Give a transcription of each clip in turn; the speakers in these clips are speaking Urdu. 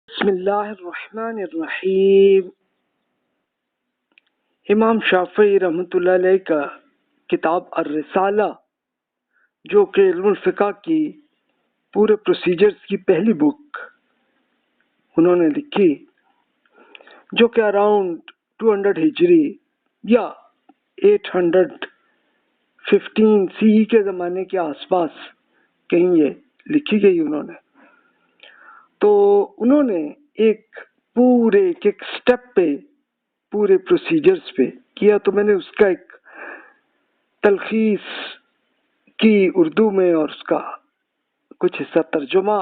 بسم اللہ الرحمن الرحیم۔ امام شافعی رحمۃ اللہ علیہ کا کتاب الرسالہ، جو کہ علم الفقہ کی پورے پروسیجرز کی پہلی بک انہوں نے لکھی، جو کہ اراؤنڈ 200 ہجری یا 815 سی کے زمانے کے آس پاس کہیں یہ لکھی گئی انہوں نے۔ تو انہوں نے ایک سٹیپ پہ، پورے پروسیجرز پہ کیا، تو میں نے اس کا ایک تلخیص کی اردو میں اور اس کا کچھ حصہ ترجمہ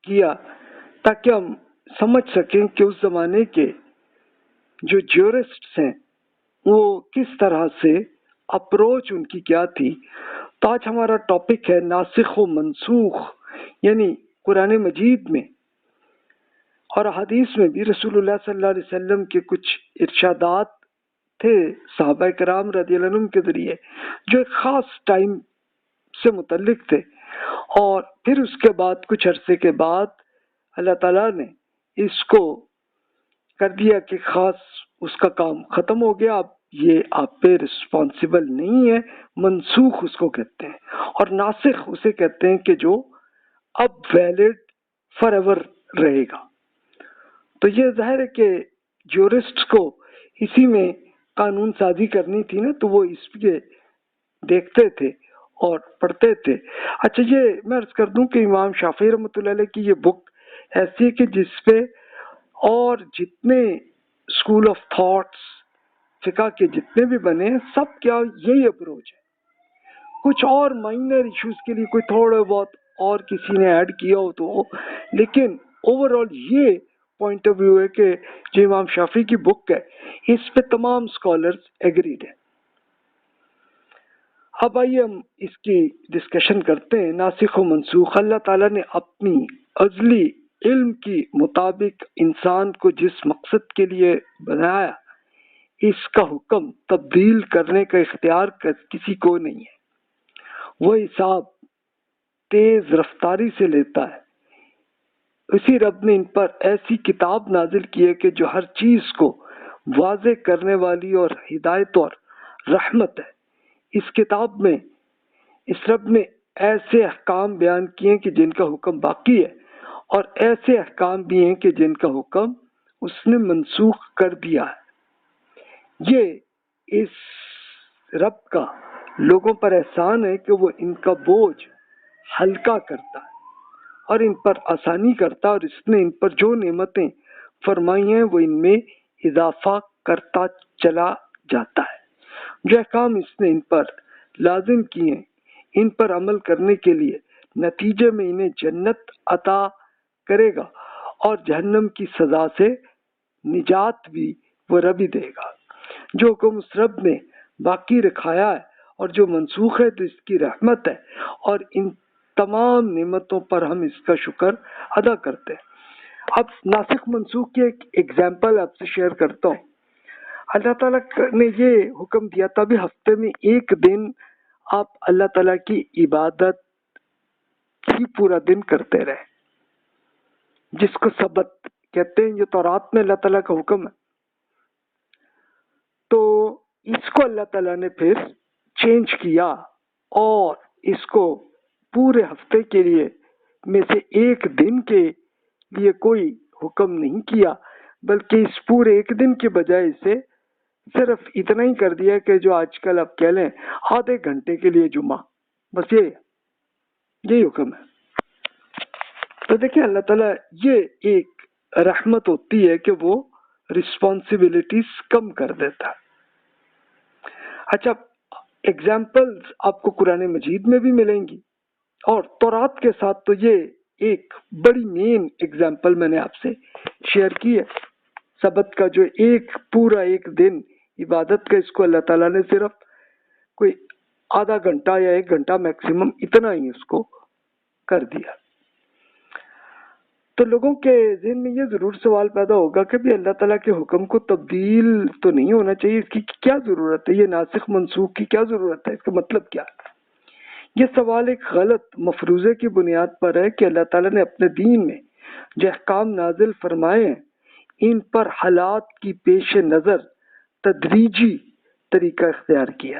کیا تاکہ ہم سمجھ سکیں کہ اس زمانے کے جو جیورسٹس ہیں وہ کس طرح سے اپروچ ان کی کیا تھی۔ تو آج ہمارا ٹاپک ہے ناسخ و منسوخ، یعنی قرآن مجید میں اور حدیث میں بھی رسول اللہ صلی اللہ علیہ وسلم کے کچھ ارشادات تھے صحابہ کرام رضی اللہ عنہم کے ذریعے، جو ایک خاص ٹائم سے متعلق تھے، اور پھر اس کے بعد کچھ عرصے کے بعد اللہ تعالیٰ نے اس کو کر دیا کہ خاص اس کا کام ختم ہو گیا، اب یہ آپ پہ رسپانسیبل نہیں ہے۔ منسوخ اس کو کہتے ہیں، اور ناسخ اسے کہتے ہیں کہ جو اب ویلڈ فار ایور رہے گا۔ تو یہ ظاہر ہے کہ جورسٹ کو اسی میں قانون سازی کرنی تھی نا، تو وہ اس پہ دیکھتے تھے اور پڑھتے تھے۔ اچھا، یہ میں عرض کر دوں کہ امام شافعی رحمۃ اللہ علیہ کی یہ بک ایسی ہے کہ جس پہ اور جتنے اسکول آف تھاٹس فقہ کے جتنے بھی بنے ہیں، سب کیا یہی اپروچ ہے۔ کچھ اور مائنر ایشوز کے لیے کوئی تھوڑے بہت اور کسی نے ایڈ کیا ہو تو، لیکن اوور آل یہ پوائنٹ آف ویو ہے کہ جو امام شافعی کی بک ہے اس پہ تمام اسکالرز ایگریڈ ہیں۔ اب آئیے ہم اس کی ڈسکشن کرتے ہیں۔ ناسخ و منسوخ، اللہ تعالیٰ نے اپنی ازلی علم کی مطابق انسان کو جس مقصد کے لیے بنایا، اس کا حکم تبدیل کرنے کا اختیار کسی کو نہیں ہے۔ وہ حساب تیز رفتاری سے لیتا ہے۔ اسی رب نے ان پر ایسی کتاب نازل کی ہے کہ جو ہر چیز کو واضح کرنے والی اور ہدایت اور رحمت ہے۔ اس کتاب میں اس رب نے ایسے احکام بیان کیے ہیں کہ جن کا حکم باقی ہے، اور ایسے احکام بھی ہیں کہ جن کا حکم اس نے منسوخ کر دیا ہے۔ یہ اس رب کا لوگوں پر احسان ہے کہ وہ ان کا بوجھ ہلکا کرتا ہے اور ان پر آسانی کرتا ہے، اور اس نے ان پر جو نعمتیں فرمائی ہیں وہ ان میں اضافہ کرتا چلا جاتا ہے۔ جو احکام اس نے ان پر لازم کیے ہیں، ان پر عمل کرنے کے لیے نتیجے میں انہیں جنت عطا کرے گا، اور جہنم کی سزا سے نجات بھی وہ رب ہی دے گا۔ جو حکم اس رب نے باقی رکھایا ہے اور جو منسوخ ہے تو اس کی رحمت ہے، اور ان تمام نعمتوں پر ہم اس کا شکر ادا کرتے ہیں۔ اب ناسخ منسوخ کی ایک ایگزامپل آپ سے شیئر کرتا ہوں۔ اللہ تعالیٰ نے یہ حکم دیا تھا بھی ہفتے میں ایک دن آپ اللہ تعالیٰ کی عبادت ہی پورا دن کرتے رہے، جس کو سبت کہتے ہیں۔ یہ تورات میں اللہ تعالیٰ کا حکم ہے۔ تو اس کو اللہ تعالیٰ نے پھر چینج کیا اور اس کو پورے ہفتے کے لیے میں سے ایک دن کے لیے کوئی حکم نہیں کیا، بلکہ اس پورے ایک دن کے بجائے اسے صرف اتنا ہی کر دیا کہ جو آج کل آپ کہہ لیں آدھے گھنٹے کے لیے جمعہ، بس یہی حکم ہے۔ تو دیکھیں اللہ تعالیٰ یہ ایک رحمت ہوتی ہے کہ وہ رسپانسبلٹیز کم کر دیتا ہے۔ اچھا، ایگزامپلز آپ کو قرآن مجید میں بھی ملیں گی، اور تورات کے ساتھ تو یہ ایک بڑی مین ایگزامپل میں نے آپ سے شیئر کی ہے۔ سبت کا جو پورا ایک دن عبادت کا، اس کو اللہ تعالیٰ نے صرف کوئی آدھا گھنٹہ یا ایک گھنٹہ میکسیمم اتنا ہی اس کو کر دیا۔ تو لوگوں کے ذہن میں یہ ضرور سوال پیدا ہوگا کہ بھی اللہ تعالیٰ کے حکم کو تبدیل تو نہیں ہونا چاہیے، اس کی کیا ضرورت ہے؟ یہ ناسخ منسوخ کی کیا ضرورت ہے؟ اس کا مطلب کیا ہے؟ یہ سوال ایک غلط مفروضے کی بنیاد پر ہے کہ اللہ تعالیٰ نے اپنے دین میں جو احکام نازل فرمائے ہیں ان پر حالات کی پیش نظر تدریجی طریقہ اختیار کیا۔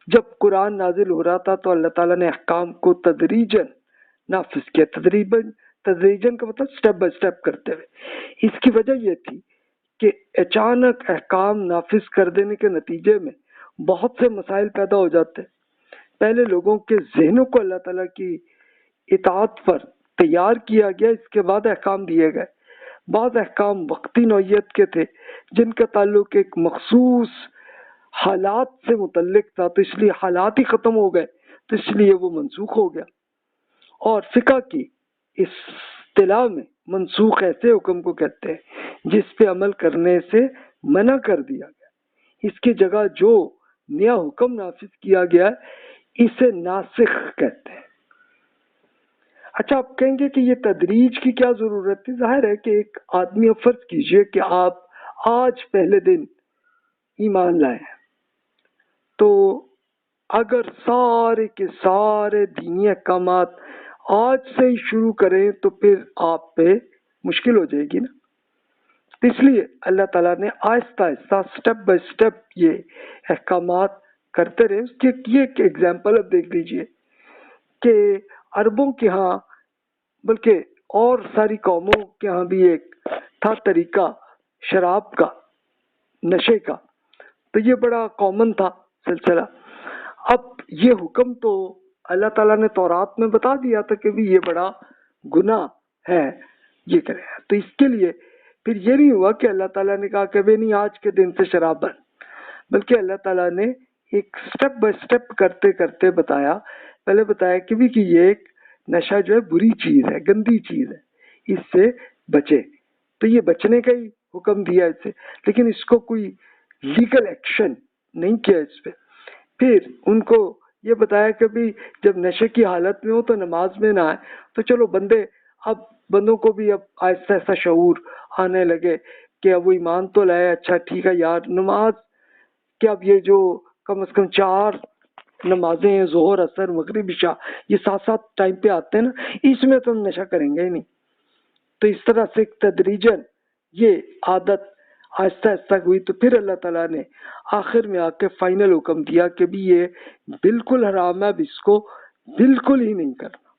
جب قرآن نازل ہو رہا تھا تو اللہ تعالیٰ نے احکام کو تدریجاً نافذ کیا۔ تدریجاً کا مطلب سٹیپ بائی سٹیپ کرتے ہوئے۔ اس کی وجہ یہ تھی کہ اچانک احکام نافذ کر دینے کے نتیجے میں بہت سے مسائل پیدا ہو جاتے۔ پہلے لوگوں کے ذہنوں کو اللہ تعالیٰ کی اطاعت پر تیار کیا گیا، اس کے بعد احکام دیے گئے۔ بعض احکام وقتی نوعیت کے تھے جن کا تعلق ایک مخصوص حالات سے متعلق تھا، تو اس لیے حالات ہی ختم ہو گئے، تو اس لیے وہ منسوخ ہو گیا۔ اور فقہ کی اصطلاح میں منسوخ ایسے حکم کو کہتے ہیں جس پہ عمل کرنے سے منع کر دیا گیا، اس کی جگہ جو نیا حکم نافذ کیا گیا ہے اسے ناسخ کہتے ہیں۔ اچھا، آپ کہیں گے کہ یہ تدریج کی کیا ضرورت ہے؟ ظاہر ہے کہ ایک آدمی، اب فرض کیجئے کہ آپ آج پہلے دن ایمان لائے ہیں، تو اگر سارے کے سارے دینی احکامات آج سے ہی شروع کریں تو پھر آپ پہ مشکل ہو جائے گی نا۔ اس لیے اللہ تعالیٰ نے آہستہ آہستہ سٹیپ بائی سٹیپ یہ احکامات کرتے رہے۔ اس کی یہ ایک ایگزامپل اب دیکھ لیجئے کہ عربوں کے ہاں، بلکہ اور ساری قوموں کے ہاں بھی ایک تھا طریقہ شراب کا، نشے کا، تو یہ بڑا کامن تھا سلسلہ۔ اب یہ حکم تو اللہ تعالیٰ نے تورات میں بتا دیا تھا کہ بھی یہ بڑا گناہ ہے یہ کرے، تو اس کے لیے پھر یہ نہیں ہوا کہ اللہ تعالیٰ نے کہا کہ نہیں آج کے دن سے شراب بند، بلکہ اللہ تعالیٰ نے ایک سٹیپ بائی سٹیپ کرتے کرتے بتایا۔ پہلے بتایا کہ بھی کہ یہ ایک نشہ جو ہے بری چیز ہے، گندی چیز ہے، اس سے بچے، تو یہ بچنے کا ہی حکم دیا اس سے، لیکن اس کو کوئی لیگل ایکشن نہیں کیا اس پہ۔ پھر ان کو یہ بتایا کہ بھی جب نشے کی حالت میں ہو تو نماز میں نہ آئے، تو چلو بندوں کو بھی اب آہستہ آہستہ شعور آنے لگے کہ اب وہ ایمان تو لائے، اچھا ٹھیک ہے یار، نماز کہ اب یہ جو کم از کم 4 نمازیں ہیں، ظہر، عصر، مغرب، عشاء، یہ ساتھ ساتھ ٹائم پہ آتے ہیں نا، اس میں تو ہم نشہ کریں گے ہی نہیں۔ تو اس طرح سے تدریجاً یہ عادت آہستہ آہستہ ہوئی، تو پھر اللہ تعالیٰ نے آخر میں آ کے فائنل حکم دیا کہ بھی یہ بالکل حرام ہے، اب اس کو بالکل ہی نہیں کرنا،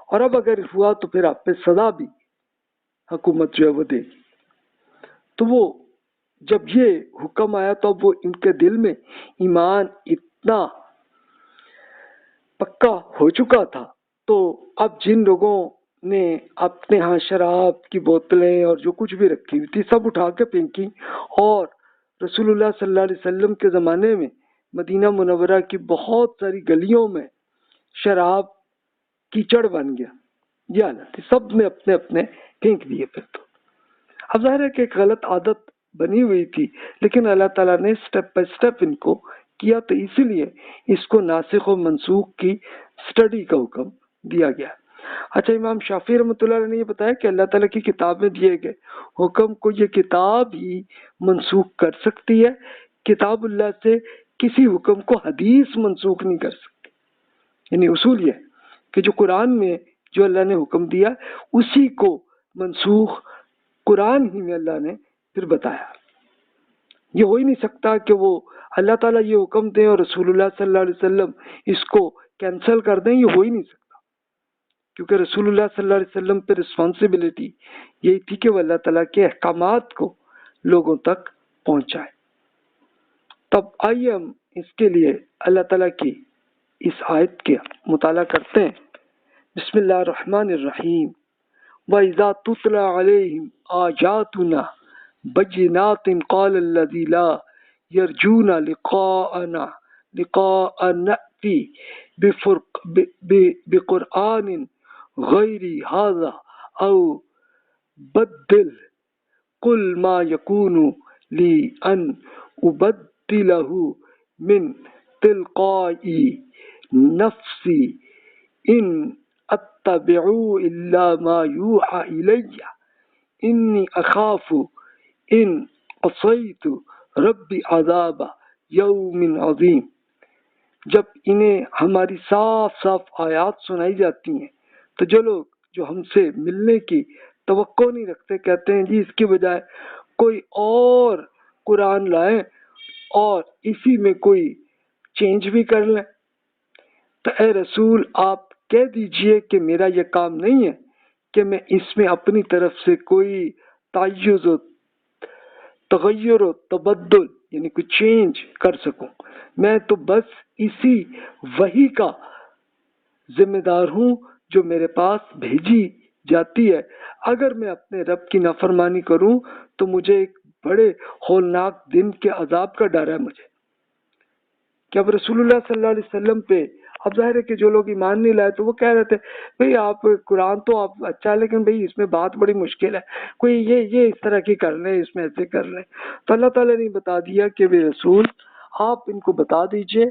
اور اب اگر ہوا تو پھر آپ پہ سزا بھی حکومت جو ہے وہ دے گی۔ تو وہ جب یہ حکم آیا تو اب وہ ان کے دل میں ایمان اتنا پکا ہو چکا تھا، تو اب جن لوگوں نے اپنے ہاں شراب کی بوتلیں اور جو کچھ بھی رکھی ہوئی تھی سب اٹھا کے پھینکی، اور رسول اللہ صلی اللہ علیہ وسلم کے زمانے میں مدینہ منورہ کی بہت ساری گلیوں میں شراب کیچڑ بن گیا، یہ حالت تھی، سب نے اپنے اپنے پھینک دیے۔ پھر تو اب ظاہر ہے کہ ایک غلط عادت بنی ہوئی تھی، لیکن اللہ تعالیٰ نے سٹیپ بائی سٹیپ ان کو کیا، تو اسی لیے اس کو ناسخ و منسوخ کی سٹڈی کا حکم دیا گیا۔ اچھا، امام شافعی رحمۃ اللہ علیہ نے یہ بتایا کہ اللہ تعالیٰ کی کتاب میں دیے گئے حکم کو یہ کتاب ہی منسوخ کر سکتی ہے، کتاب اللہ سے کسی حکم کو حدیث منسوخ نہیں کر سکتی۔ یعنی اصول یہ ہے کہ جو قرآن میں جو اللہ نے حکم دیا اسی کو منسوخ قرآن ہی میں اللہ نے پھر بتایا۔ یہ ہو ہی نہیں سکتا کہ وہ اللہ تعالیٰ یہ حکم دیں اور رسول اللہ صلی اللہ علیہ وسلم اس کو کینسل کر دیں، یہ ہو ہی نہیں سکتا، کیونکہ رسول اللہ صلی اللہ علیہ وسلم پہ رسپانسبلٹی یہی تھی کہ وہ اللہ تعالیٰ کے احکامات کو لوگوں تک پہنچائے۔ تب آئیے ہم اس کے لیے اللہ تعالیٰ کی اس آیت کے مطالعہ کرتے ہیں۔ بسم اللہ الرحمن الرحیم۔ وَإِذَا تُتْلَى عَلَيْهِمْ آيَاتُنَا بَيِّنَاتٍ قَالَ الَّذِي لَا يَرْجُونَ لِقَاءَنَا نَأْتِ بِقُرْآنٍ غَيْرِ هَذَا أَوْ بَدِّلْهُ قُلْ مَا يَكُونُ لِي أَنْ أُبَدِّلَهُ مِنْ تِلْقَاءِ نَفْسِي إِنْ أَتَّبِعُ إِلَّا مَا يُوحَى إِلَيَّ إِنِّي أَخَافُ إِنْ عَصَيْتُ رَبِّ عَذَابَ يَوْمٍ عَظِيمٍ۔ جب انہیں ہماری صاف صاف آیات سنائی جاتی ہیں تو جو لوگ جو ہم سے ملنے کی توقع نہیں رکھتے، کہتے ہیں جی اس کی بجائے کوئی اور قرآن لائیں اور اسی میں کوئی چینج بھی کر لیں۔ تو اے رسول آپ کہہ دیجئے کہ میرا یہ کام نہیں ہے کہ میں اس میں اپنی طرف سے کوئی تعیُّز و تغیر و تبدل یعنی کوئی چینج کر سکوں، میں تو بس اسی وحی کا ذمہ دار ہوں جو میرے پاس بھیجی جاتی ہے۔ اگر میں اپنے رب کی نافرمانی کروں تو مجھے ایک بڑے ہولناک دن کے عذاب کا ڈر ہے مجھے۔ کہ اب رسول اللہ صلی اللہ علیہ وسلم پہ اب ظاہر ہے کہ جو لوگ ایمان نہیں لائے تو وہ کہہ رہے تھے بھئی آپ قرآن تو آپ اچھا ہے لیکن بھئی اس میں بات بڑی مشکل ہے، کوئی یہ اس طرح کی کر لیں، اس میں ایسے کر لیں۔ تو اللہ تعالیٰ نے بتا دیا کہ بے رسول آپ ان کو بتا دیجئے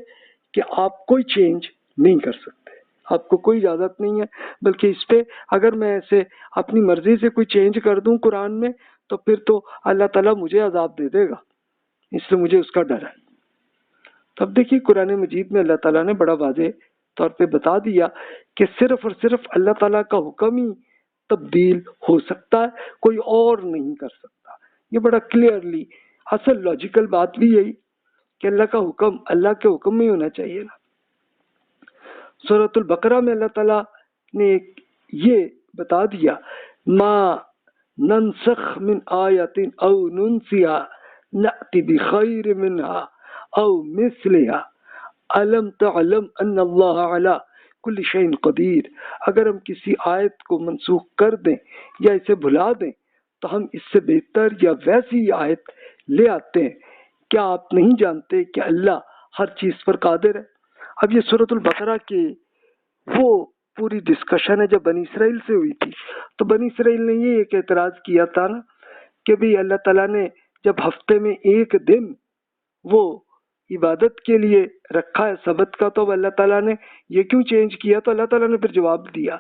کہ آپ کوئی چینج نہیں کر سکتے، آپ کو کوئی اجازت نہیں ہے، بلکہ اس پہ اگر میں ایسے اپنی مرضی سے کوئی چینج کر دوں قرآن میں تو پھر تو اللہ تعالیٰ مجھے عذاب دے دے گا، اس لیے مجھے اس کا ڈر ہے۔ تب دیکھیے قرآن مجید میں اللہ تعالیٰ نے بڑا واضح طور پہ بتا دیا کہ صرف اور صرف اللہ تعالیٰ کا حکم ہی تبدیل ہو سکتا ہے، کوئی اور نہیں کر سکتا۔ یہ بڑا کلیئرلی اصل لاجیکل بات بھی یہی کہ اللہ کا حکم اللہ کے حکم میں ہونا چاہیے نا۔ سورۃ البقرہ میں اللہ تعالیٰ نے یہ بتا دیا ما ننسخ من آیت او ننسیہا نأتی بخیر منہا او مثلہا علم تعلم ان اللہ علی کل شیء قدیر۔ اگر ہم کسی آیت کو منسوخ کر دیں یا اسے بھلا دیں تو ہم اس سے بہتر یا ویسی آیت لے آتے ہیں، کیا آپ نہیں جانتے کہ اللہ ہر چیز پر قادر ہے؟ اب یہ سورۃ البقرہ کی وہ پوری ڈسکشن ہے جب بنی اسرائیل سے ہوئی تھی، تو بنی اسرائیل نے یہ ایک اعتراض کیا تھا نا کہ بھی اللہ تعالیٰ نے جب ہفتے میں ایک دن وہ عبادت کے لیے رکھا ہے سبت کا، تو اللہ تعالیٰ نے یہ کیوں چینج کیا؟ تو اللہ تعالیٰ نے پھر جواب دیا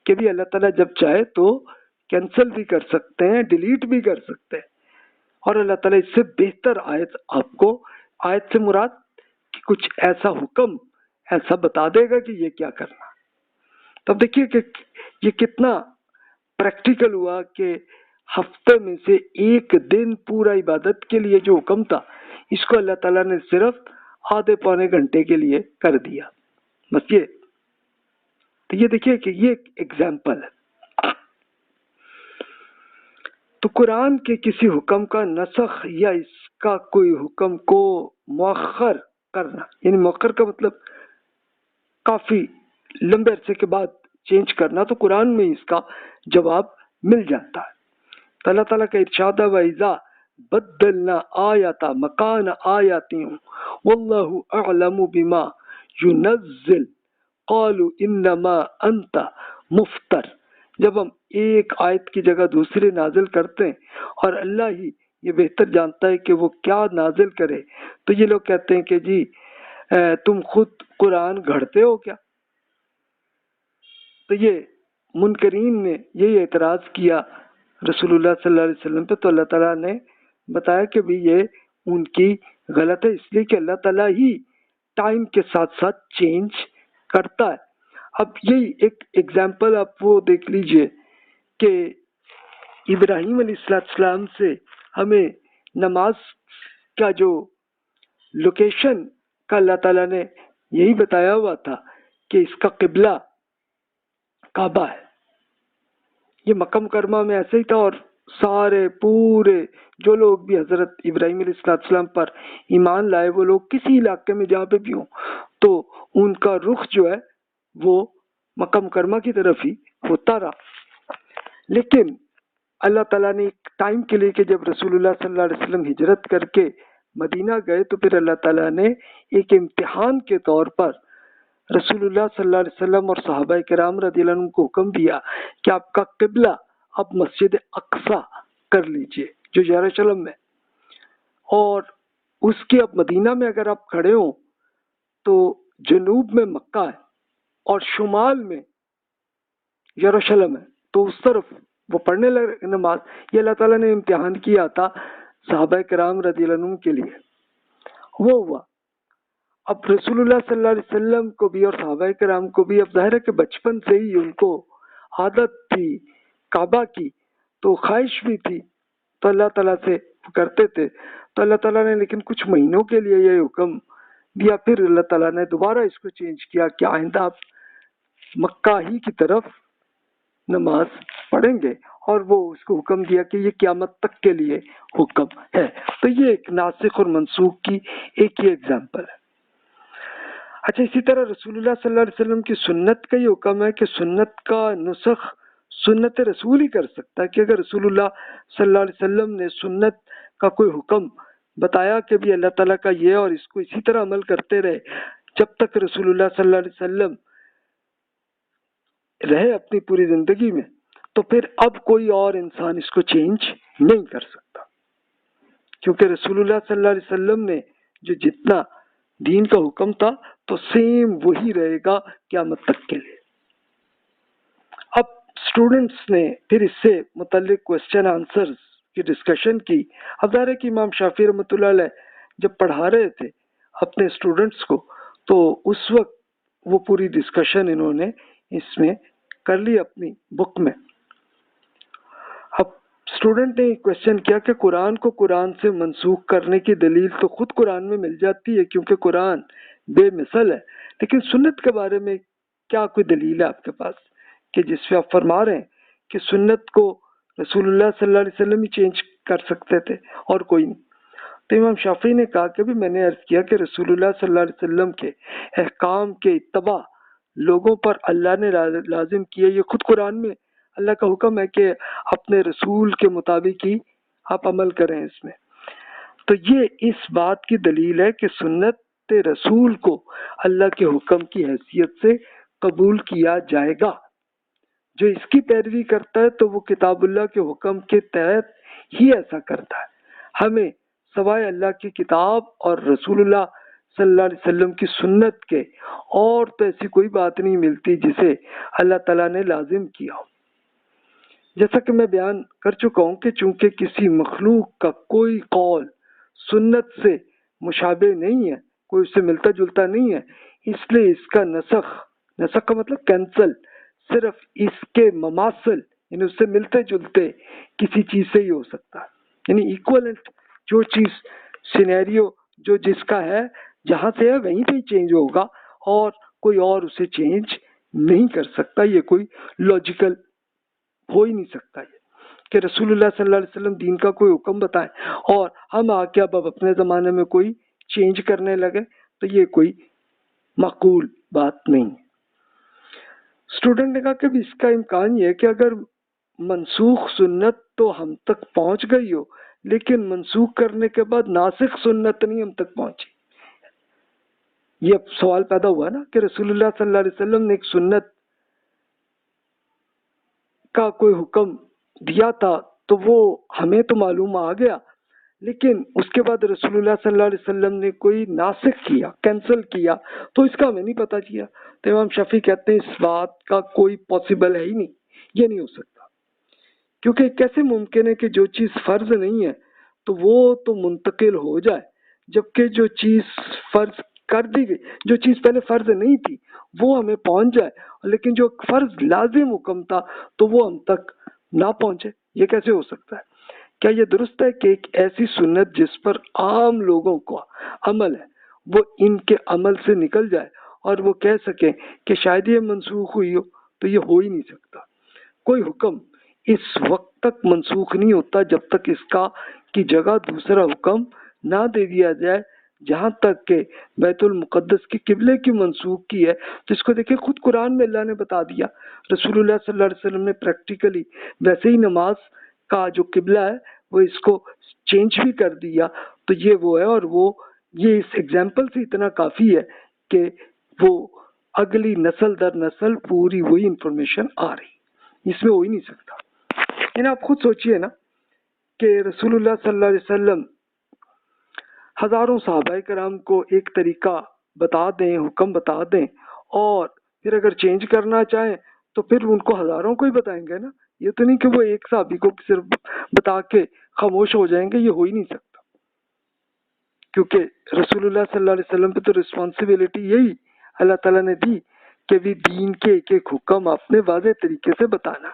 کہ بھی اللہ تعالیٰ جب چاہے تو کینسل بھی کر سکتے ہیں، ڈیلیٹ بھی کر سکتے ہیں، اور اللہ تعالیٰ اس سے بہتر آیت آپ کو، آیت سے مراد کہ کچھ ایسا حکم ایسا بتا دے گا کہ یہ کیا کرنا۔ تب دیکھیے کہ یہ کتنا پریکٹیکل ہوا کہ ہفتے میں سے ایک دن پورا عبادت کے لیے جو حکم تھا اس کو اللہ تعالیٰ نے صرف آدھے پونے گھنٹے کے لیے کر دیا، بس یہ۔ تو یہ دیکھیے کہ یہ ایک ایگزامپل ہے۔ تو قرآن کے کسی حکم کا نسخ یا اس کا کوئی حکم کو مؤخر کرنا، یعنی مؤخر کا مطلب کافی لمبے عرصے کے بعد چینج کرنا، تو قرآن میں اس کا جواب مل جاتا ہے۔ تو اللہ تعالیٰ کا ارشاد ہے وَإِذَا بدلنا آیاتا مکان آیاتی واللہ اعلم بما ينزل قالوا انما انت مفتر۔ جب ہم ایک آیت کی جگہ دوسری نازل کرتے ہیں اور اللہ ہی یہ بہتر جانتا ہے کہ وہ کیا نازل کرے، تو یہ لوگ کہتے ہیں کہ جی تم خود قرآن گھڑتے ہو کیا؟ تو یہ منکرین نے یہی اعتراض کیا رسول اللہ صلی اللہ علیہ وسلم پہ، تو اللہ تعالیٰ نے بتایا کہ بھی یہ ان کی غلط ہے، اس لیے کہ اللہ تعالیٰ ہی ٹائم کے ساتھ ساتھ چینج کرتا ہے۔ اب یہی ایک ایگزامپل آپ وہ دیکھ لیجئے کہ ابراہیم علیہ السلام سے ہمیں نماز کا جو لوکیشن کا اللہ تعالیٰ نے یہی بتایا ہوا تھا کہ اس کا قبلہ کعبہ ہے۔ یہ مکہ مکرمہ میں ایسے ہی تھا، اور سارے پورے جو لوگ بھی حضرت ابراہیم علیہ السلام پر ایمان لائے وہ لوگ کسی علاقے میں جہاں پہ بھی ہوں تو ان کا رخ جو ہے وہ مکہ مکرمہ کی طرف ہی ہوتا رہا۔ لیکن اللہ تعالیٰ نے ایک ٹائم کے لیے کہ جب رسول اللہ صلی اللہ علیہ وسلم ہجرت کر کے مدینہ گئے تو پھر اللہ تعالیٰ نے ایک امتحان کے طور پر رسول اللہ صلی اللہ علیہ وسلم اور صحابہ کرام رضی اللہ عنہ کو حکم دیا کہ آپ کا قبلہ آپ مسجد اقصی کر لیجئے جو یروشلم میں، اور اس کے اب مدینہ میں اگر آپ کھڑے ہوں تو جنوب میں مکہ ہے اور شمال میں یروشلم ہے، تو اس طرف وہ پڑھنے لگے نماز۔ یہ اللہ تعالیٰ نے امتحان کیا تھا صحابہ کرام رضی اللہ عنہ کے لیے، وہ ہوا۔ اب رسول اللہ صلی اللہ علیہ وسلم کو بھی اور صحابہ کرام کو بھی اب ظاہر ہے کہ بچپن سے ہی ان کو عادت تھی کعبہ کی، تو خواہش بھی تھی تو اللہ تعالیٰ سے کرتے تھے. تو اللہ تعالیٰ نے لیکن کچھ مہینوں کے لیے یہ حکم دیا، پھر اللہ تعالیٰ نے دوبارہ اس کو چینج کیا کہ آئندہ آپ مکہ ہی کی طرف نماز پڑھیں گے، اور وہ اس کو حکم دیا کہ یہ قیامت تک کے لیے حکم ہے. تو یہ ایک ناسخ اور منسوخ کی ایک ہی ایگزامپل ہے. اچھا، اسی طرح رسول اللہ صلی اللہ علیہ وسلم کی سنت کا یہ حکم ہے کہ سنت کا نسخ سنت رسول ہی کر سکتا ہے، کہ اگر رسول اللہ صلی اللہ علیہ وسلم نے سنت کا کوئی حکم بتایا کہ بھی اللہ تعالیٰ کا یہ، اور اس کو اسی طرح عمل کرتے رہے جب تک رسول اللہ صلی اللہ علیہ وسلم رہے اپنی پوری زندگی میں، تو پھر اب کوئی اور انسان اس کو چینج نہیں کر سکتا، کیونکہ رسول اللہ صلی اللہ علیہ وسلم نے جو جتنا دین کا حکم تھا تو سیم وہی رہے گا قیامت تک کے لیے. اب اسٹوڈنٹس نے پھر اس سے متعلق کوشچن آنسرز کی ڈسکشن کی. اب ظاہر ہے کہ امام شافعی رحمۃ اللہ علیہ جب پڑھا رہے تھے اپنے اسٹوڈنٹس کو تو اس وقت وہ پوری ڈسکشن انہوں نے اس میں کر لی اپنی بک میں. اب اسٹوڈنٹ نے کوشچن کیا کہ قرآن کو قرآن سے منسوخ کرنے کی دلیل تو خود قرآن میں مل جاتی ہے کیونکہ قرآن بے مثل ہے، لیکن سنت کے بارے میں کیا کوئی دلیل ہے آپ کے پاس کہ جس پہ آپ فرما رہے ہیں کہ سنت کو رسول اللہ صلی اللہ علیہ وسلم ہی چینج کر سکتے تھے اور کوئی نہیں؟ تو امام شافعی نے کہا کہ بھی میں نے عرض کیا کہ رسول اللہ صلی اللہ علیہ وسلم کے احکام کے اتباع لوگوں پر اللہ نے لازم کیا. یہ خود قرآن میں اللہ کا حکم ہے کہ اپنے رسول کے مطابق ہی آپ عمل کریں اس میں. تو یہ اس بات کی دلیل ہے کہ سنت رسول کو اللہ کے حکم کی حیثیت سے قبول کیا جائے گا. جو اس کی پیروی کرتا ہے تو وہ کتاب اللہ کے حکم کے تحت ہی ایسا کرتا ہے. ہمیں سوائے اللہ کی کتاب اور رسول اللہ صلی اللہ علیہ وسلم کی سنت کے اور تو ایسی کوئی بات نہیں ملتی جسے اللہ تعالیٰ نے لازم کیا ہو. جیسا کہ میں بیان کر چکا ہوں کہ چونکہ کسی مخلوق کا کوئی قول سنت سے مشابہ نہیں ہے، کوئی اس سے ملتا جلتا نہیں ہے، اس لیے اس کا نسخ کا مطلب کینسل صرف اس کے مماثل یعنی اس سے ملتے جلتے کسی چیز سے ہی ہو سکتا ہے. یعنی ایکویلنٹ جو چیز سینیریو جو جس کا ہے جہاں سے ہے وہیں پہ چینج ہوگا اور کوئی اور اسے چینج نہیں کر سکتا. یہ کوئی لاجیکل ہو ہی نہیں سکتا یہ کہ رسول اللہ صلی اللہ علیہ وسلم دین کا کوئی حکم بتائیں اور ہم آ کے اب اپنے زمانے میں کوئی چینج کرنے لگے، تو یہ کوئی معقول بات نہیں ہے. اسٹوڈنٹ نے کہا کہ اس کا امکان یہ ہے کہ اگر منسوخ سنت تو ہم تک پہنچ گئی ہو لیکن منسوخ کرنے کے بعد ناسخ سنت نہیں ہم تک پہنچی. یہ اب سوال پیدا ہوا نا کہ رسول اللہ صلی اللہ علیہ وسلم نے ایک سنت کا کوئی حکم دیا تھا تو وہ ہمیں تو معلوم آ گیا، لیکن اس کے بعد رسول اللہ صلی اللہ علیہ وسلم نے کوئی ناسخ کیا، کینسل کیا، تو اس کا ہمیں نہیں پتہ کیا. تو امام شافعی کہتے ہیں اس بات کا کوئی پاسبل ہے ہی نہیں، یہ نہیں ہو سکتا. کیونکہ کیسے ممکن ہے کہ جو چیز فرض نہیں ہے تو وہ تو منتقل ہو جائے، جبکہ جو چیز فرض کر دی گئی، جو چیز پہلے فرض نہیں تھی وہ ہمیں پہنچ جائے، لیکن جو فرض لازم حکم تھا تو وہ ہم تک نہ پہنچے. یہ کیسے ہو سکتا ہے؟ کیا یہ درست ہے کہ ایک ایسی سنت جس پر عام لوگوں کو عمل ہے وہ ان کے عمل سے نکل جائے اور وہ کہہ سکیں کہ شاید یہ منسوخ ہوئی ہو؟ تو یہ ہو ہی نہیں سکتا. کوئی حکم اس وقت تک منسوخ نہیں ہوتا جب تک اس کا کی جگہ دوسرا حکم نہ دے دیا جائے. جہاں تک کہ بیت المقدس کی قبلے کی منسوخ کی ہے جس کو دیکھیں خود قرآن میں اللہ نے بتا دیا. رسول اللہ صلی اللہ علیہ وسلم نے پریکٹیکلی ویسے ہی نماز کا جو قبلہ ہے وہ اس کو چینج بھی کر دیا. تو یہ وہ ہے، اور وہ یہ اس ایگزامپل سے اتنا کافی ہے کہ وہ اگلی نسل در نسل پوری وہی انفارمیشن آ رہی، اس میں ہو ہی نہیں سکتا. یعنی آپ خود سوچئے نا کہ رسول اللہ صلی اللہ علیہ وسلم ہزاروں صحابہ کرام کو ایک طریقہ بتا دیں، حکم بتا دیں، اور پھر اگر چینج کرنا چاہیں تو پھر ان کو ہزاروں کو ہی بتائیں گے نا. یہ تو نہیں کہ وہ ایک صحابی کو صرف بتا کے خاموش ہو جائیں گے، یہ ہو ہی نہیں سکتا. کیونکہ رسول اللہ صلی اللہ علیہ وسلم پہ تو رسپانسبلٹی یہی اللہ تعالیٰ نے دی کہ بھی دین کے ایک ایک حکم آپ نے واضح طریقے سے بتانا.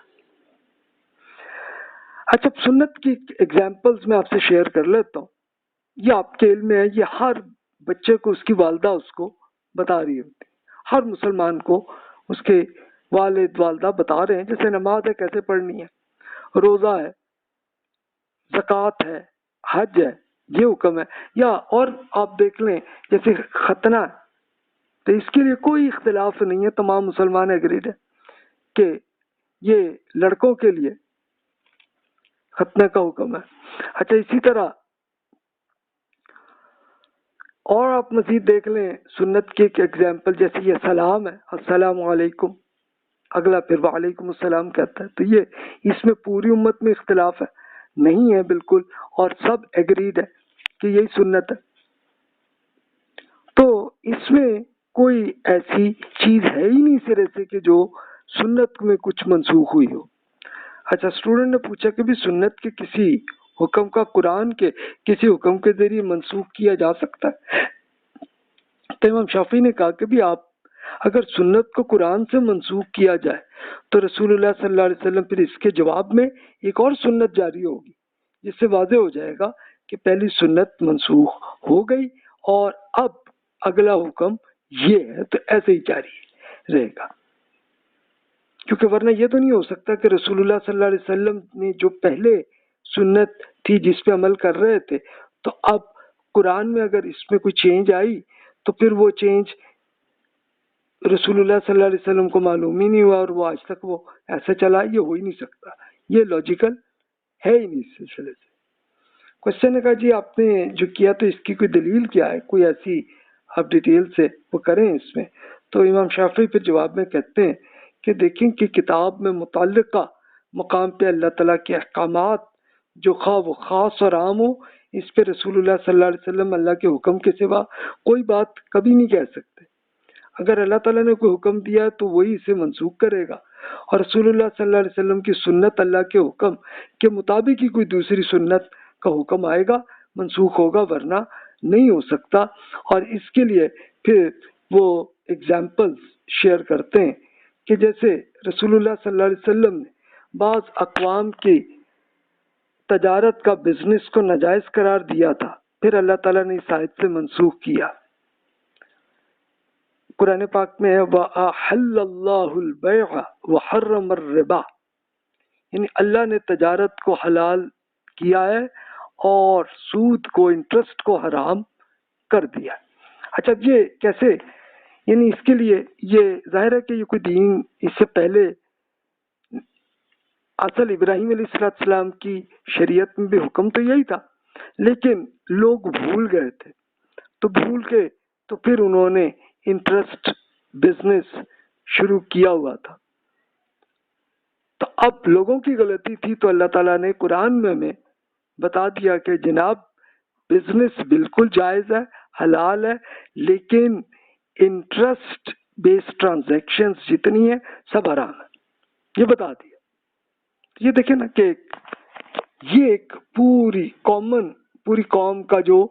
اچھا سنت کی ایگزامپلس میں آپ سے شیئر کر لیتا ہوں. یہ آپ کے علم میں ہے, یہ ہر بچے کو اس کی والدہ اس کو بتا رہی ہوتی, ہر مسلمان کو اس کے والد والدہ بتا رہے ہیں جیسے نماز ہے کیسے پڑھنی ہے, روزہ ہے, زکوٰۃ ہے, حج ہے, یہ حکم ہے. یا اور آپ دیکھ لیں جیسے ختنہ ہے, تو اس کے لیے کوئی اختلاف نہیں ہے, تمام مسلمان ایگریڈ ہے کہ یہ لڑکوں کے لیے ختنہ کا حکم ہے. اچھا اسی طرح اور آپ مزید دیکھ لیں سنت کی ایک ایگزامپل, جیسے یہ سلام ہے, السلام علیکم, اگلا پھر وعلیکم السلام کہتا ہے. تو یہ اس میں پوری امت میں اختلاف ہے نہیں ہے بالکل, اور سب ایگریڈ ہے کہ یہی سنت ہے. تو اس میں کوئی ایسی چیز ہے ہی نہیں سرے سے کہ جو سنت میں کچھ منسوخ ہوئی ہو. اچھا اسٹوڈنٹ نے پوچھا کہ بھی سنت کے کسی حکم کا قرآن کے کسی حکم کے ذریعے منسوخ کیا جا سکتا ہے؟ تو امام شافعی نے کہا کہ بھی آپ اگر سنت کو قرآن سے منسوخ کیا جائے تو رسول اللہ صلی اللہ علیہ وسلم پھر اس کے جواب میں ایک اور سنت جاری ہوگی, جس سے واضح ہو جائے گا کہ پہلی سنت منسوخ ہو گئی اور اب اگلا حکم یہ ہے, تو ایسے ہی جاری رہے گا. کیونکہ ورنہ یہ تو نہیں ہو سکتا کہ رسول اللہ صلی اللہ علیہ وسلم نے جو پہلے سنت تھی جس پہ عمل کر رہے تھے, تو اب قرآن میں اگر اس میں کوئی چینج آئی تو پھر وہ چینج رسول اللہ صلی اللہ علیہ وسلم کو معلوم ہی نہیں ہوا اور وہ آج تک وہ ایسے چلا, یہ ہو ہی نہیں سکتا, یہ لاجیکل ہے ہی نہیں اس سلسلے سے. کوشچن نے کہا جی آپ نے جو کیا تو اس کی کوئی دلیل کیا ہے, کوئی ایسی آپ ڈیٹیل سے وہ کریں اس میں. تو امام شافعی پھر جواب میں کہتے ہیں کہ دیکھیں کہ کتاب میں متعلقہ مقام پہ اللہ تعالیٰ کے احکامات جو خواہ وہ خاص اور عام ہو, اس پہ رسول اللہ صلی اللہ علیہ وسلم اللہ کے حکم کے سوا کوئی بات کبھی نہیں کہہ سکتے. اگر اللہ تعالیٰ نے کوئی حکم دیا تو وہی اسے منسوخ کرے گا, اور رسول اللہ صلی اللہ علیہ وسلم کی سنت اللہ کے حکم کے مطابق ہی کوئی دوسری سنت کا حکم آئے گا, منسوخ ہوگا, ورنہ نہیں ہو سکتا. اور اس کے لیے پھر وہ ایگزامپلز شیئر کرتے ہیں کہ جیسے رسول اللہ صلی اللہ علیہ وسلم نے بعض اقوام کی تجارت کا بزنس کو ناجائز قرار دیا تھا, پھر اللہ تعالیٰ نے اس آیت سے منسوخ کیا. قرآن پاک میں ہے وَأَحَلَّ اللَّهُ الْبَيْعَ وَحَرَّمَ الرِّبَا, یعنی اللہ نے تجارت کو حلال کیا ہے اور سود کو, انٹرسٹ کو حرام کر دیا. اچھا یہ کیسے, یعنی اس کے لیے یہ ظاہر ہے کہ یہ کوئی دین اس سے پہلے اصل ابراہیم علیہ السلام کی شریعت میں بھی حکم تو یہی تھا, لیکن لوگ بھول گئے تھے, تو بھول کے تو پھر انہوں نے انٹرسٹ بزنس شروع کیا ہوا تھا. تو اب لوگوں کی غلطی تھی, تو اللہ تعالیٰ نے قرآن میں ہمیں بتا دیا کہ جناب بزنس بالکل جائز ہے, حلال ہے, لیکن انٹرسٹ بیس ٹرانزیکشنز جتنی ہیں سب حرام ہے, یہ بتا دیا. یہ دیکھیں نا کہ یہ ایک پوری قوم کا جو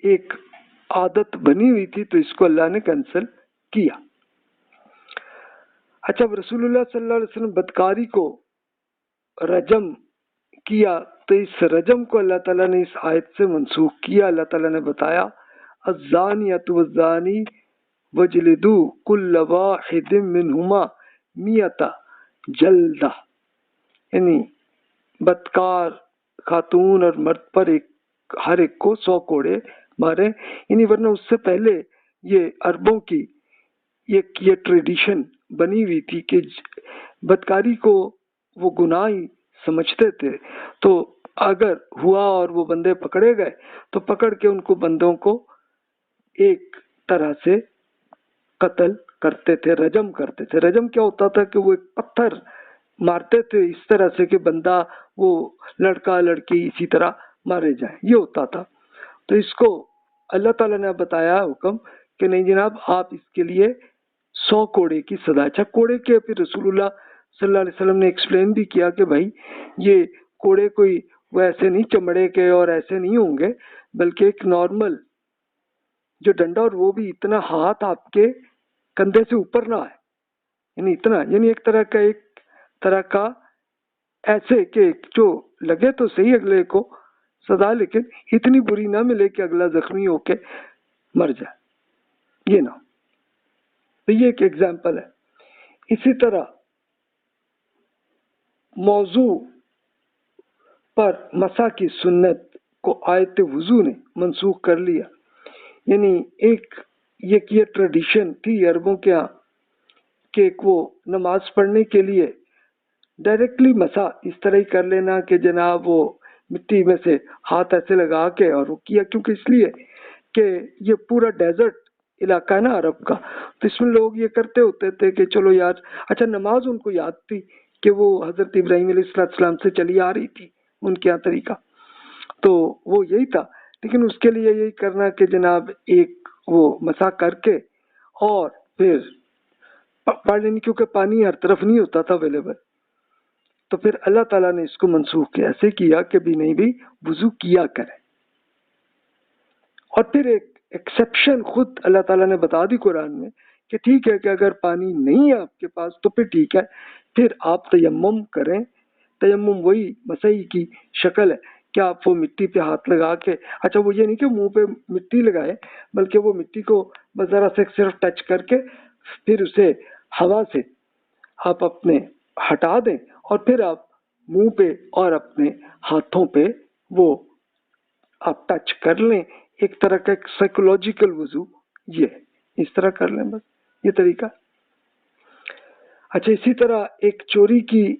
ایک عادت بنی ہوئی تھی, تو اس کو اللہ نے کینسل کیا. اچھا رسول اللہ صلی اللہ علیہ وسلم بدکاری کو رجم کیا, تو اس رجم کو اللہ تعالیٰ نے اس آیت سے منسوخ کیا. اللہ تعالیٰ نے بتایا الزانیۃ والزانی وجلدوا کل واحد منہما مئۃ جلدہ, یعنی بدکار خاتون اور مرد پر ہر ایک کو 100 کوڑے مارے. یعنی ورنہ اس سے پہلے یہ عربوں کی یہ ٹریڈیشن بنی ہوئی تھی کہ بدکاری کو وہ گناہ ہی سمجھتے تھے, تو اگر ہوا اور وہ بندے پکڑے گئے تو پکڑ کے ان کو بندوں کو ایک طرح سے قتل کرتے تھے, رجم کرتے تھے. رجم کیا ہوتا تھا کہ وہ ایک پتھر مارتے تھے اس طرح سے کہ بندہ وہ لڑکا لڑکی اسی طرح مارے جائیں, یہ ہوتا تھا. تو اس کو اللہ تعالیٰ نے بتایا حکم کہ نہیں جناب آپ اس کے لیے 100 کوڑے کی سزا. اچھا کوڑے کے پھر رسول اللہ صلی اللہ علیہ وسلم نے ایکسپلین بھی کیا کہ بھائی یہ کوڑے کوئی وہ ایسے نہیں چمڑے کے اور ایسے نہیں ہوں گے, بلکہ ایک نارمل جو ڈنڈا, اور وہ بھی اتنا ہاتھ آپ کے کندھے سے اوپر نہ ہے, یعنی اتنا, یعنی ایک طرح کا ایسے کہ جو لگے تو صحیح اگلے کو سزا، لیکن اتنی بری نہ ملے کہ اگلا زخمی ہو کے مر جائے، یہ نہ ہو۔ تو یہ ایک ایگزامپل ہے۔ اسی طرح موضوع پر مسح کی سنت کو آیت وضو نے منسوخ کر لیا، یعنی ایک یہ ٹریڈیشن تھی عربوں کے ہاں کہ وہ نماز پڑھنے کے لیے ڈائریکٹلی مسح اس طرح ہی کر لینا کہ جناب وہ مٹی میں سے ہاتھ ایسے لگا کے اور وہ کیا، کیونکہ اس لیے کہ یہ پورا ڈیزرٹ علاقہ ہے نا عرب کا، تو اس میں لوگ یہ کرتے ہوتے تھے کہ چلو یار، اچھا نماز ان کو یاد تھی کہ وہ حضرت ابراہیم علیہ السلام سے چلی آ رہی تھی ان کے یہاں طریقہ، تو وہ یہی تھا، لیکن اس کے لیے یہی کرنا کہ جناب ایک وہ مسح کر کے اور پھر پڑھ لینی، کیونکہ پانی ہر طرف نہیں ہوتا تھا اویلیبل، تو پھر اللہ تعالیٰ نے اس کو منسوخ کیا، ایسے کیا کہ بھی نہیں بھی وضو کیا کرے۔ اور پھر ایک ایکسیپشن خود اللہ تعالیٰ نے بتا دی قرآن میں کہ ٹھیک ہے کہ اگر پانی نہیں ہے آپ کے پاس تو پھر ٹھیک ہے، پھر آپ تیمم کریں۔ تیمم وہی مسح کی شکل ہے کہ آپ وہ مٹی پہ ہاتھ لگا کے، اچھا وہ یہ نہیں کہ منہ پہ مٹی لگائے، بلکہ وہ مٹی کو بس ذرا سے صرف ٹچ کر کے پھر اسے ہوا سے آپ اپنے ہٹا دیں، اور پھر آپ منہ پہ اور اپنے ہاتھوں پہ وہ آپ ٹچ کر لیں، ایک طرح کا ایک سائیکولوجیکل وضو، یہ اس طرح کر لیں، بس یہ طریقہ۔ اچھا اسی طرح ایک چوری کی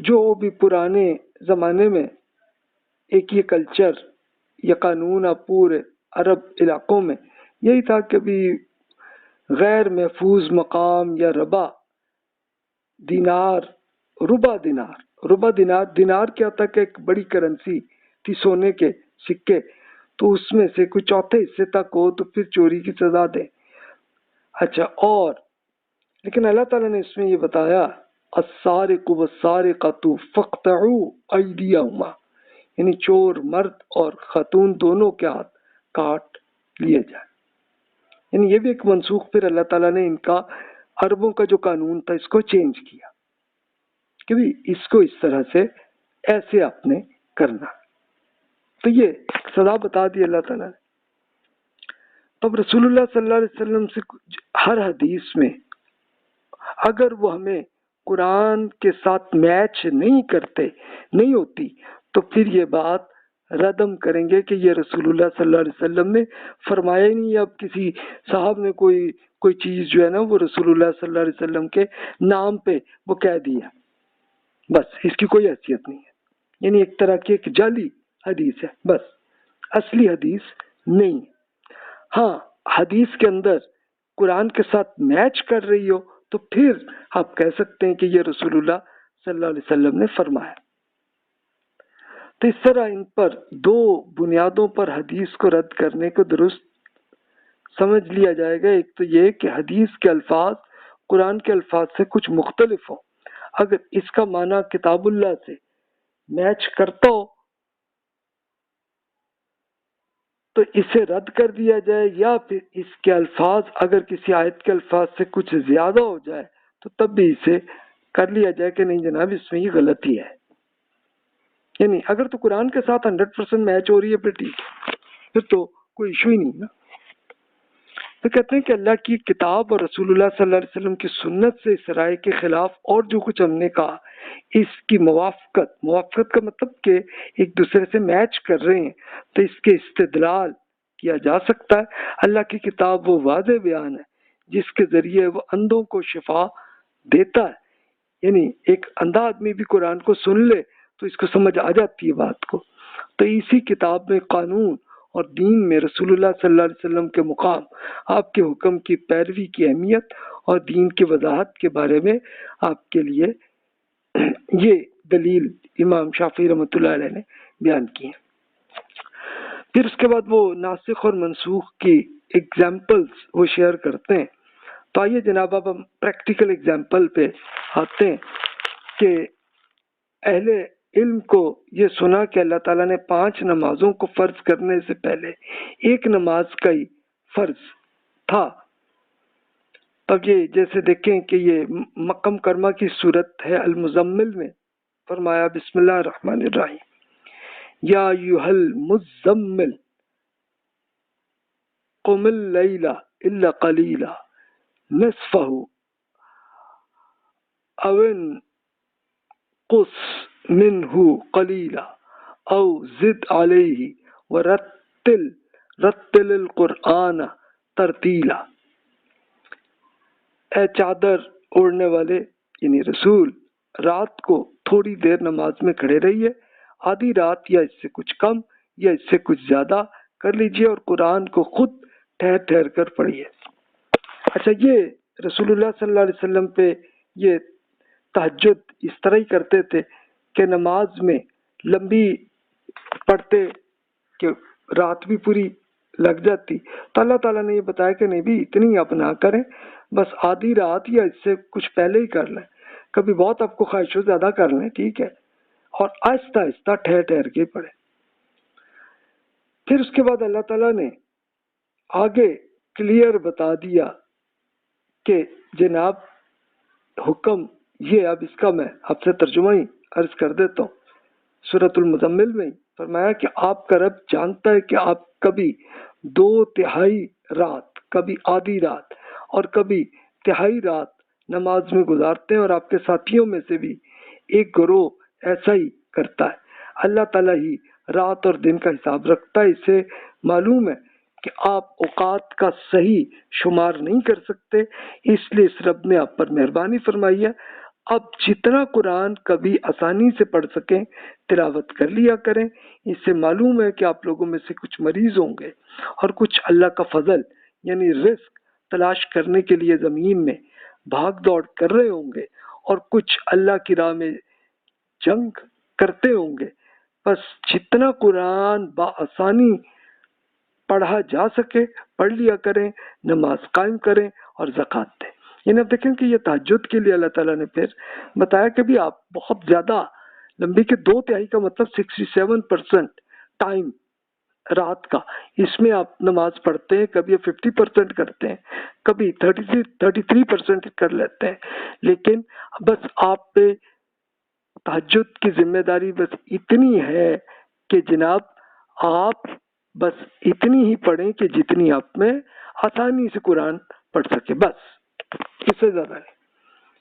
جو بھی پرانے زمانے میں ایک یہ کلچر یا قانون پورے عرب علاقوں میں یہی تھا کہ بھی غیر محفوظ مقام یا ربا دینار کیا تھا کہ ایک بڑی کرنسی تھی سونے کے سکے، تو اس میں سے کوئی چوتھے حصے تک ہو تو پھر چوری کی سزا دے۔ اچھا، اور لیکن اللہ تعالیٰ نے اس میں یہ بتایا السارق والسارقۃ فاقطعوا ایدیہما، یعنی چور مرد اور خاتون دونوں کے ہاتھ کاٹ لیے جائیں۔ یعنی یہ بھی ایک منسوخ، پھر اللہ تعالیٰ نے ان کا عربوں کا جو قانون تھا اس کو چینج کیا کہ بھی اس کو اس طرح سے ایسے آپ نے کرنا، تو یہ سزا بتا دی اللہ تعالیٰ نے۔ تب رسول اللہ صلی اللہ علیہ وسلم سے ہر حدیث میں اگر وہ ہمیں قرآن کے ساتھ میچ نہیں ہوتی تو پھر یہ بات ردم کریں گے کہ یہ رسول اللہ صلی اللہ علیہ وسلم نے فرمایا ہی نہیں، اب کسی صاحب نے کوئی چیز جو ہے نا وہ رسول اللہ صلی اللہ علیہ وسلم کے نام پہ وہ کہہ دیا، بس اس کی کوئی حیثیت نہیں ہے، یعنی ایک طرح کی ایک جعلی حدیث ہے، بس اصلی حدیث نہیں۔ ہاں حدیث کے اندر قرآن کے ساتھ میچ کر رہی ہو تو پھر آپ کہہ سکتے ہیں کہ یہ رسول اللہ صلی اللہ علیہ وسلم نے فرمایا۔ تو اس طرح ان پر دو بنیادوں پر حدیث کو رد کرنے کو درست سمجھ لیا جائے گا۔ ایک تو یہ کہ حدیث کے الفاظ قرآن کے الفاظ سے کچھ مختلف ہوں، اگر اس کا معنی کتاب اللہ سے میچ کرتا ہو تو اسے رد کر دیا جائے، یا پھر اس کے الفاظ اگر کسی آیت کے الفاظ سے کچھ زیادہ ہو جائے تو تب بھی اسے کر لیا جائے کہ نہیں جناب اس میں یہ غلطی ہے۔ یعنی اگر تو قرآن کے ساتھ 100% میچ ہو رہی ہے پھر ٹھیک ہے، پھر تو کوئی ایشو ہی نہیں نا۔ تو کہتے ہیں کہ اللہ کی کتاب اور رسول اللہ صلی اللہ علیہ وسلم کی سنت سے اس رائے کے خلاف اور جو کچھ ہم نے کہا اس کی موافقت کا مطلب کہ ایک دوسرے سے میچ کر رہے ہیں، تو اس کے استدلال کیا جا سکتا ہے۔ اللہ کی کتاب وہ واضح بیان ہے جس کے ذریعے وہ اندھوں کو شفا دیتا ہے، یعنی ایک اندھا آدمی بھی قرآن کو سن لے تو اس کو سمجھ آ جاتی ہے بات کو۔ تو اسی کتاب میں قانون اور دین میں رسول اللہ صلی اللہ علیہ وسلم کے مقام، آپ کے حکم کی پیروی کی اہمیت اور دین کی وضاحت کے بارے میں آپ کے لیے یہ دلیل امام شافعی رحمۃ اللہ علیہ نے بیان کی ہے۔ پھر اس کے بعد وہ ناسخ اور منسوخ کی ایگزامپلز وہ شیئر کرتے ہیں۔ تو آئیے جناب اب ہم پریکٹیکل ایگزامپل پہ آتے ہیں کہ اہل علم کو یہ سنا کہ اللہ تعالیٰ نے 5 نمازوں کو فرض کرنے سے پہلے ایک نماز کا ہی فرض تھا۔ تب یہ جیسے دیکھیں کہ یہ مکہ مکرمہ کی صورت ہے المزمل میں فرمایا بسم اللہ الرحمن الرحیم یا ایھا المزمل قم اللیل الا قلیلا نصفہ او انقص منہ قلیلا او زد علیہ رتل القرآن ترتیلا۔ اے چادر اوڑھنے والے یعنی رسول، رات کو تھوڑی دیر نماز میں کھڑے رہیے، آدھی رات یا اس سے کچھ کم یا اس سے کچھ زیادہ کر لیجئے، اور قرآن کو خود ٹھہر ٹھہر کر پڑھیے۔ اچھا، یہ رسول اللہ صلی اللہ علیہ وسلم پہ یہ تہجد اس طرح ہی کرتے تھے کہ نماز میں لمبی پڑھتے کہ رات بھی پوری لگ جاتی، تو اللہ تعالیٰ نے یہ بتایا کہ نہیں بھی اتنی آپ نہ کریں، بس آدھی رات یا اس سے کچھ پہلے ہی کر لیں، کبھی بہت آپ کو خواہش ہو زیادہ کر لیں، ٹھیک ہے، اور آہستہ آہستہ ٹھہر ٹھہر کے پڑھیں۔ پھر اس کے بعد اللہ تعالیٰ نے آگے کلیئر بتا دیا کہ جناب حکم یہ، اب اس کا میں آپ سے ترجمہ ہی عرض کر دیتا ہوں۔ سورۃ المزمل میں فرمایا کہ آپ کا رب جانتا ہے کہ آپ کبھی 2/3 رات، کبھی آدھی رات اور کبھی تہائی رات نماز میں گزارتے ہیں، اور آپ کے ساتھیوں میں سے بھی ایک گروہ ایسا ہی کرتا ہے۔ اللہ تعالیٰ ہی رات اور دن کا حساب رکھتا ہے، اسے معلوم ہے کہ آپ اوقات کا صحیح شمار نہیں کر سکتے، اس لیے اس رب نے آپ پر مہربانی فرمائی ہے۔ اب جتنا قرآن کبھی آسانی سے پڑھ سکیں تلاوت کر لیا کریں، اس سے معلوم ہے کہ آپ لوگوں میں سے کچھ مریض ہوں گے اور کچھ اللہ کا فضل یعنی رزق تلاش کرنے کے لیے زمین میں بھاگ دوڑ کر رہے ہوں گے، اور کچھ اللہ کی راہ میں جنگ کرتے ہوں گے۔ بس جتنا قرآن بآسانی پڑھا جا سکے پڑھ لیا کریں، نماز قائم کریں اور زکوٰۃ دیں۔ یعنی اب دیکھیں کہ یہ تہجد کے لیے اللہ تعالیٰ نے پھر بتایا کہ بھی آپ بہت زیادہ لمبی کے 2/3 کا مطلب 67% ٹائم رات کا اس میں آپ نماز پڑھتے ہیں، کبھی 50% کرتے ہیں، کبھی 33% کر لیتے ہیں، لیکن بس آپ پہ تہجد کی ذمہ داری بس اتنی ہے کہ جناب آپ بس اتنی ہی پڑھیں کہ جتنی آپ میں آسانی سے قرآن پڑھ سکے، بس اس سے زیادہ نہیں،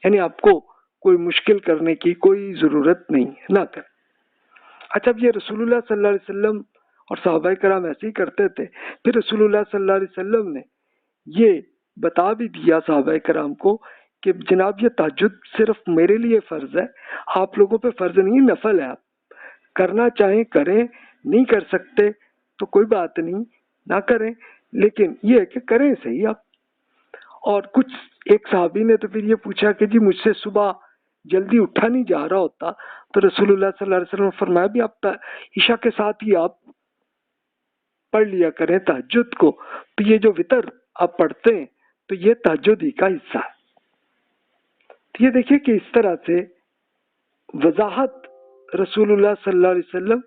یعنی آپ کو کوئی مشکل کرنے کی کوئی ضرورت نہیں ہے، نہ کریں۔ اچھا، اب یہ رسول اللہ صلی اللہ علیہ وسلم اور صحابہ کرام ایسے ہی کرتے تھے، پھر رسول اللہ صلی اللہ علیہ وسلم نے یہ بتا بھی دیا صحابہ کرام کو کہ جناب یہ تہجد صرف میرے لیے فرض ہے، آپ لوگوں پہ فرض نہیں، نفل ہے، آپ کرنا چاہیں کریں، نہیں کر سکتے تو کوئی بات نہیں، نہ کریں، لیکن یہ ہے کہ کریں صحیح آپ۔ اور کچھ ایک صحابی نے تو پھر یہ پوچھا کہ جی مجھ سے صبح جلدی اٹھا نہیں جا رہا ہوتا، تو رسول اللہ صلی اللہ علیہ وسلم نے فرمایا بھی آپ عشاء کے ساتھ ہی آپ پڑھ لیا کریں تہجد کو، تو یہ جو وطر آپ پڑھتے ہیں تو یہ تہجد ہی کا حصہ ہے۔ تو یہ دیکھیے کہ اس طرح سے وضاحت رسول اللہ صلی اللہ علیہ وسلم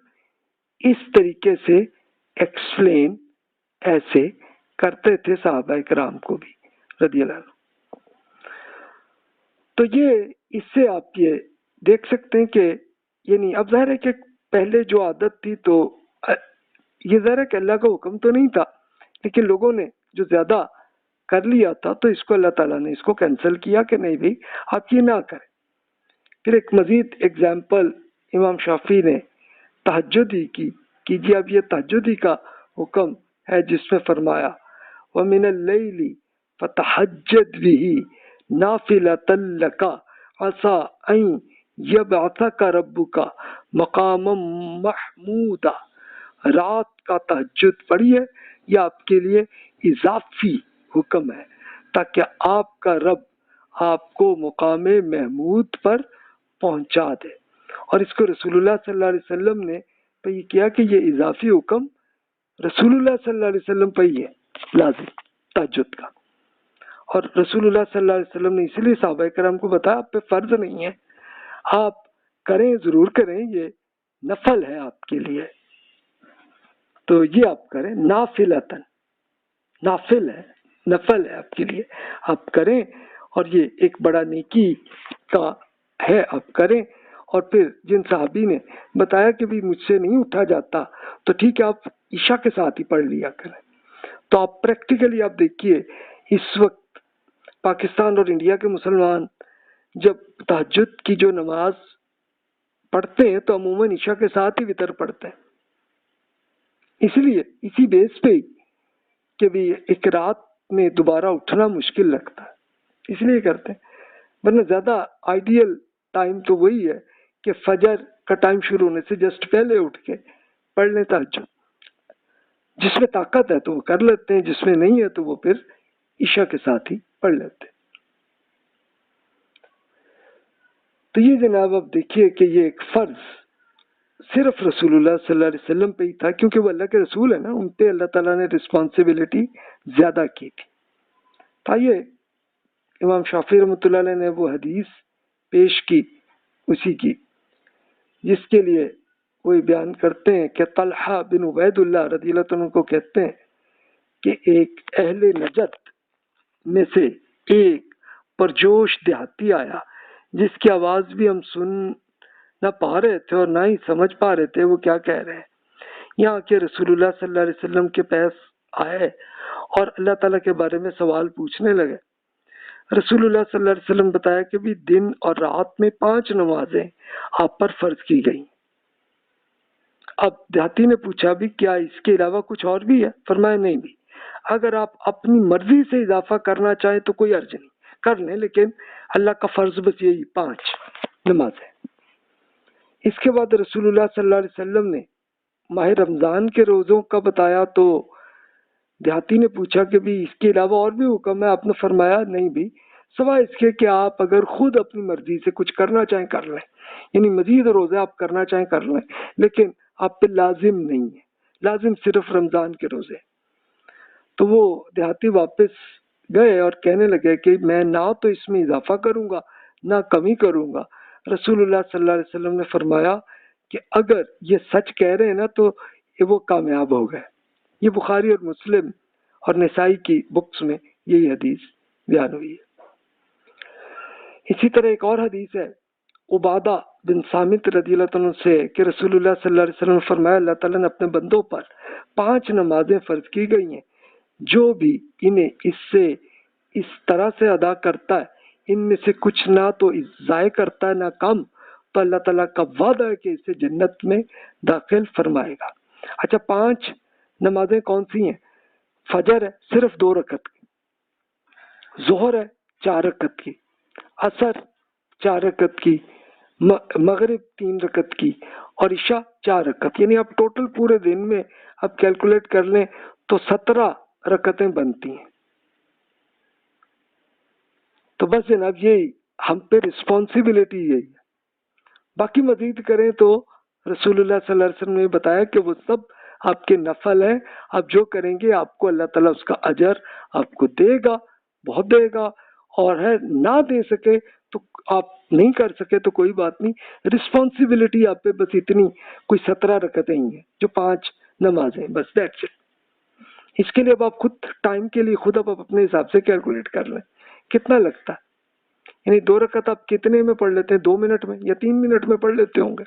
اس طریقے سے ایکسپلین ایسے کرتے تھے صحابہ کرام کو بھی رضی اللہ عنہ۔ تو یہ اس سے آپ یہ دیکھ سکتے ہیں کہ یعنی اب ظاہر ہے کہ پہلے جو عادت تھی تو یہ ظاہر ہے کہ اللہ کا حکم تو نہیں تھا، لیکن لوگوں نے جو زیادہ کر لیا تھا تو اس کو اللہ تعالیٰ نے اس کو کینسل کیا کہ نہیں بھائی آپ یہ نہ کریں۔ پھر ایک مزید اگزامپل امام شافعی نے تہجدی کی جی اب یہ تہجدی کا حکم ہے جس میں فرمایا وَمِنَ اللَّيْلِ فَتَحَجَّدْ بِهِ نَافِلَةً لَكَ عَسَىٰ أَن يَبْعَثَكَ رَبُّكَ مَقَامًا مَحْمُودًا۔ رات کا تہجد پڑھیے، یہ آپ کے لیے اضافی حکم ہے تاکہ آپ کا رب آپ کو مقام محمود پر پہنچا دے۔ اور اس کو رسول اللہ صلی اللہ علیہ وسلم نے پہ یہ کیا کہ یہ اضافی حکم رسول اللہ صلی اللہ علیہ وسلم پہ ہی ہے لازم تہجد کا، اور رسول اللہ صلی اللہ علیہ وسلم نے اسی لیے صحابہ کرام کو بتایا آپ پہ فرض نہیں ہے، آپ کریں ضرور کریں، یہ نفل ہے آپ کے لیے، تو یہ آپ کریں، نافلتاً، نافل ہے، نفل ہے آپ کے لیے، آپ کریں، اور یہ ایک بڑا نیکی کا ہے، آپ کریں۔ اور پھر جن صحابی نے بتایا کہ بھی مجھ سے نہیں اٹھا جاتا تو ٹھیک ہے آپ عشاء کے ساتھ ہی پڑھ لیا کریں. تو آپ پریکٹیکلی آپ دیکھیے اس وقت پاکستان اور انڈیا کے مسلمان جب تہجد کی جو نماز پڑھتے ہیں تو عموماً عشاء کے ساتھ ہی وطر پڑھتے ہیں. اس لیے اسی بیس پہ کہ بھی ایک رات میں دوبارہ اٹھنا مشکل لگتا ہے اس لیے کرتے ہیں. ورنہ زیادہ آئیڈیل ٹائم تو وہی ہے کہ فجر کا ٹائم شروع ہونے سے جسٹ پہلے اٹھ کے پڑھ لیں تہجد. جس میں طاقت ہے تو وہ کر لیتے ہیں، جس میں نہیں ہے تو وہ پھر عشاء کے ساتھ ہی پڑھ لیتے ہیں. تو یہ جناب اب دیکھیے کہ یہ ایک فرض صرف رسول اللہ صلی اللہ علیہ وسلم پہ ہی تھا، کیونکہ وہ اللہ کے رسول ہے نا، ان پہ اللہ تعالیٰ نے رسپانسبلٹی زیادہ کی تھی. آئیے امام شافعی رحمۃ اللہ علیہ نے وہ حدیث پیش کی اسی کی، جس کے لیے وہی بیان کرتے ہیں کہ طلحہ بن عبید اللہ رضی اللہ عنہ کو کہتے ہیں کہ ایک اہل نجد میں سے ایک پرجوش دیہاتی آیا جس کی آواز بھی ہم سن نہ پا رہے تھے اور نہ ہی سمجھ پا رہے تھے وہ کیا کہہ رہے ہیں. یہاں کے رسول اللہ صلی اللہ علیہ وسلم کے پاس آئے اور اللہ تعالیٰ کے بارے میں سوال پوچھنے لگے. رسول اللہ صلی اللہ علیہ وسلم بتایا کہ بھی دن اور رات میں 5 نمازیں آپ پر فرض کی گئی. اب دیہاتی نے پوچھا بھی کیا اس کے علاوہ کچھ اور بھی ہے؟ فرمایا نہیں بھی، اگر آپ اپنی مرضی سے اضافہ کرنا چاہیں تو کوئی عرض نہیں، کر لیں، لیکن اللہ کا فرض بس یہی 5 نمازیں. اس کے بعد رسول اللہ صلی اللہ علیہ وسلم نے ماہ رمضان کے روزوں کا بتایا تو دیہاتی نے پوچھا کہ بھی اس کے علاوہ اور بھی حکم ہے؟ آپ نے فرمایا نہیں بھی، سوائے اس کے کہ آپ اگر خود اپنی مرضی سے کچھ کرنا چاہیں کر لیں، یعنی مزید روزے آپ کرنا چاہیں کر لیں، لیکن آپ پہ لازم نہیں ہے، لازم صرف رمضان کے روزے. تو وہ دیہاتی واپس گئے اور کہنے لگے کہ میں نہ تو اس میں اضافہ کروں گا نہ کمی کروں گا. رسول اللہ صلی اللہ علیہ وسلم نے فرمایا کہ اگر یہ سچ کہہ رہے ہیں نا تو وہ کامیاب ہو گئے. یہ بخاری اور مسلم اور نسائی کی بکس میں یہی حدیث بیان ہوئی ہے. اسی طرح ایک اور حدیث ہے عبادہ بن صامت رضی اللہ عنہ سے کہ رسول اللہ صلی اللہ علیہ وسلم نے فرمایا اللہ تعالیٰ نے اپنے بندوں پر 5 نمازیں فرض کی گئی ہیں، جو بھی انہیں اس طرح سے ادا کرتا ہے، ان میں سے کچھ نہ تو ضائع کرتا ہے نہ کم، تو اللہ تعالیٰ کا وعدہ ہے کہ اسے جنت میں داخل فرمائے گا. اچھا 5 نمازیں کون سی ہیں؟ فجر ہے صرف 2 رکعت کی، ظہر ہے 4 رکعت کی، عصر 4 رکعت کی، مغرب 3 رکعت کی، اور عشاء 4 رکعت. یعنی آپ ٹوٹل پورے دن میں آپ کیلکولیٹ کر لیں تو 17 رکعتیں بنتی ہیں. تو بس جناب یہی ہم پہ رسپانسبلٹی یہی ہے. باقی مزید کریں تو رسول اللہ صلی اللہ علیہ وسلم نے بتایا کہ وہ سب آپ کے نفل ہیں، آپ جو کریں گے آپ کو اللہ تعالیٰ اس کا اجر آپ کو دے گا، بہت دے گا، اور ہے نہ دے سکے تو آپ نہیں کر سکے تو کوئی بات نہیں، رسپانسبلٹی آپ پہ بس اتنی کوئی 17 رکعتیں ہی ہیں جو 5 نمازیں، بس دیٹس اٹ. اس کے لیے اب آپ خود ٹائم کے لیے خود آپ اپنے حساب سے کیلکولیٹ کر لیں کتنا لگتا ہے. یعنی 2 رکعت آپ کتنے میں پڑھ لیتے ہیں؟ 2 منٹ میں یا 3 منٹ میں پڑھ لیتے ہوں گے.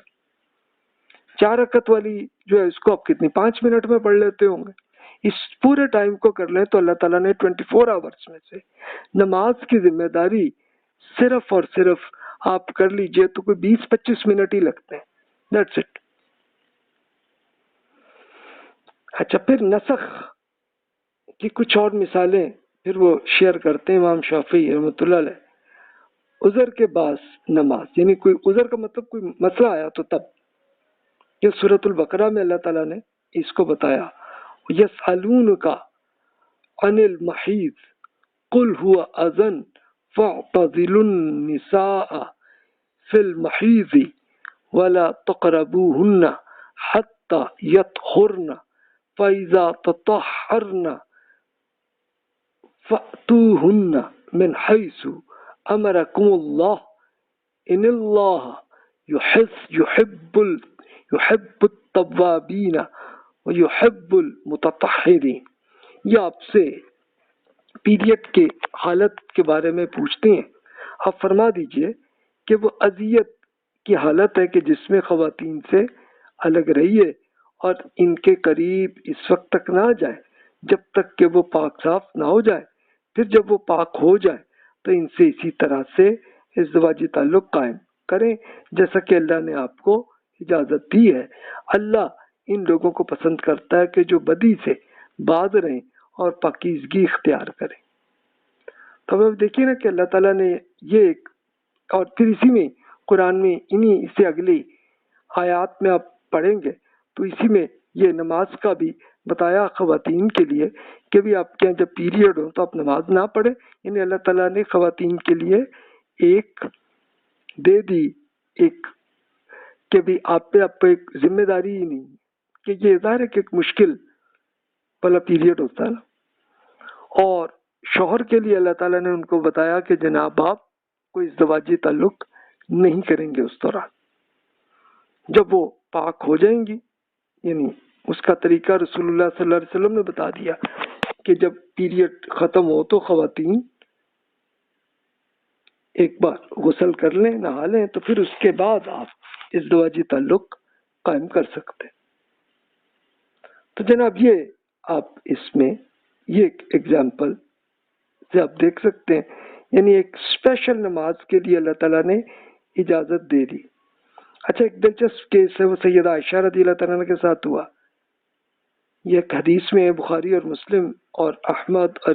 4 رکعت والی جو ہے اس کو آپ کتنی 5 منٹ میں پڑھ لیتے ہوں گے. اس پورے ٹائم کو کر لیں تو اللہ تعالیٰ نے 24 آورس میں سے نماز کی ذمہ داری صرف اور صرف آپ کر لیجئے تو کوئی 20-25 منٹ ہی لگتے ہیں. That's it. اچھا پھر نسخ کی کچھ اور مثالیں پھر وہ شیئر کرتے ہیں امام شافعی رحمۃ اللہ علیہ. عذر کے بعد نماز، یعنی کوئی عذر کا مطلب کوئی مسئلہ آیا تو تب، یہ سورۃ البقرہ میں اللہ تعالیٰ نے اس کو بتایا. یسألونک عن المحیض قل هو اذن فاعتزلوا النساء فی المحیض ولا تقربوهن حتى يطهرن فإذا تطهرن فأتوهن من حيث أمركم الله إن الله يحب التوابين ويحب المتطهرين. یہ آپ سے پیریڈ کے حالت کے بارے میں پوچھتے ہیں، آپ فرما دیجئے کہ وہ اذیت کی حالت ہے کہ جس میں خواتین سے الگ رہیے اور ان کے قریب اس وقت تک نہ جائے جب تک کہ وہ پاک صاف نہ ہو جائے. پھر جب وہ پاک ہو جائے تو ان سے اسی طرح سے ازدواجی تعلق قائم کریں جیسا کہ اللہ نے آپ کو اجازت دی ہے. اللہ ان لوگوں کو پسند کرتا ہے کہ جو بدی سے باز رہیں اور پاکیزگی اختیار کریں. تو اب دیکھیے نا کہ اللہ تعالیٰ نے یہ ایک، اور پھر اسی میں قرآن میں انہی سے اگلی آیات میں آپ پڑھیں گے تو اسی میں یہ نماز کا بھی بتایا خواتین کے لیے کہ بھی آپ کے یہاں جب پیریڈ ہو تو آپ نماز نہ پڑھیں. یعنی اللہ تعالیٰ نے خواتین کے لیے ایک دے دی، ایک کہ بھی آپ پہ ایک ذمہ داری ہی نہیں کہ یہ ظاہر ہے کہ ایک مشکل والا پیریڈ ہوتا ہے نا. اور شوہر کے لیے اللہ تعالیٰ نے ان کو بتایا کہ جناب آپ کوئی ازدواجی تعلق نہیں کریں گے اس دوران. جب وہ پاک ہو جائیں گی، یعنی اس کا طریقہ رسول اللہ صلی اللہ علیہ وسلم نے بتا دیا کہ جب پیریڈ ختم ہو تو خواتین ایک بار غسل کر لیں، نہا لیں، تو پھر اس کے بعد آپ ازدواجی تعلق قائم کر سکتے. تو جناب یہ آپ اس میں یہ ایک ایگزامپل سے آپ دیکھ سکتے ہیں، یعنی ایک اسپیشل نماز کے لیے اللہ تعالیٰ نے اجازت دے دی. اچھا، ایک دلچسپ کیس ہے وہ سیدہ عائشہ رضی اللہ تعالیٰ عنہ کے ساتھ ہوا. یہ ایک حدیث میں بخاری اور مسلم اور احمد اور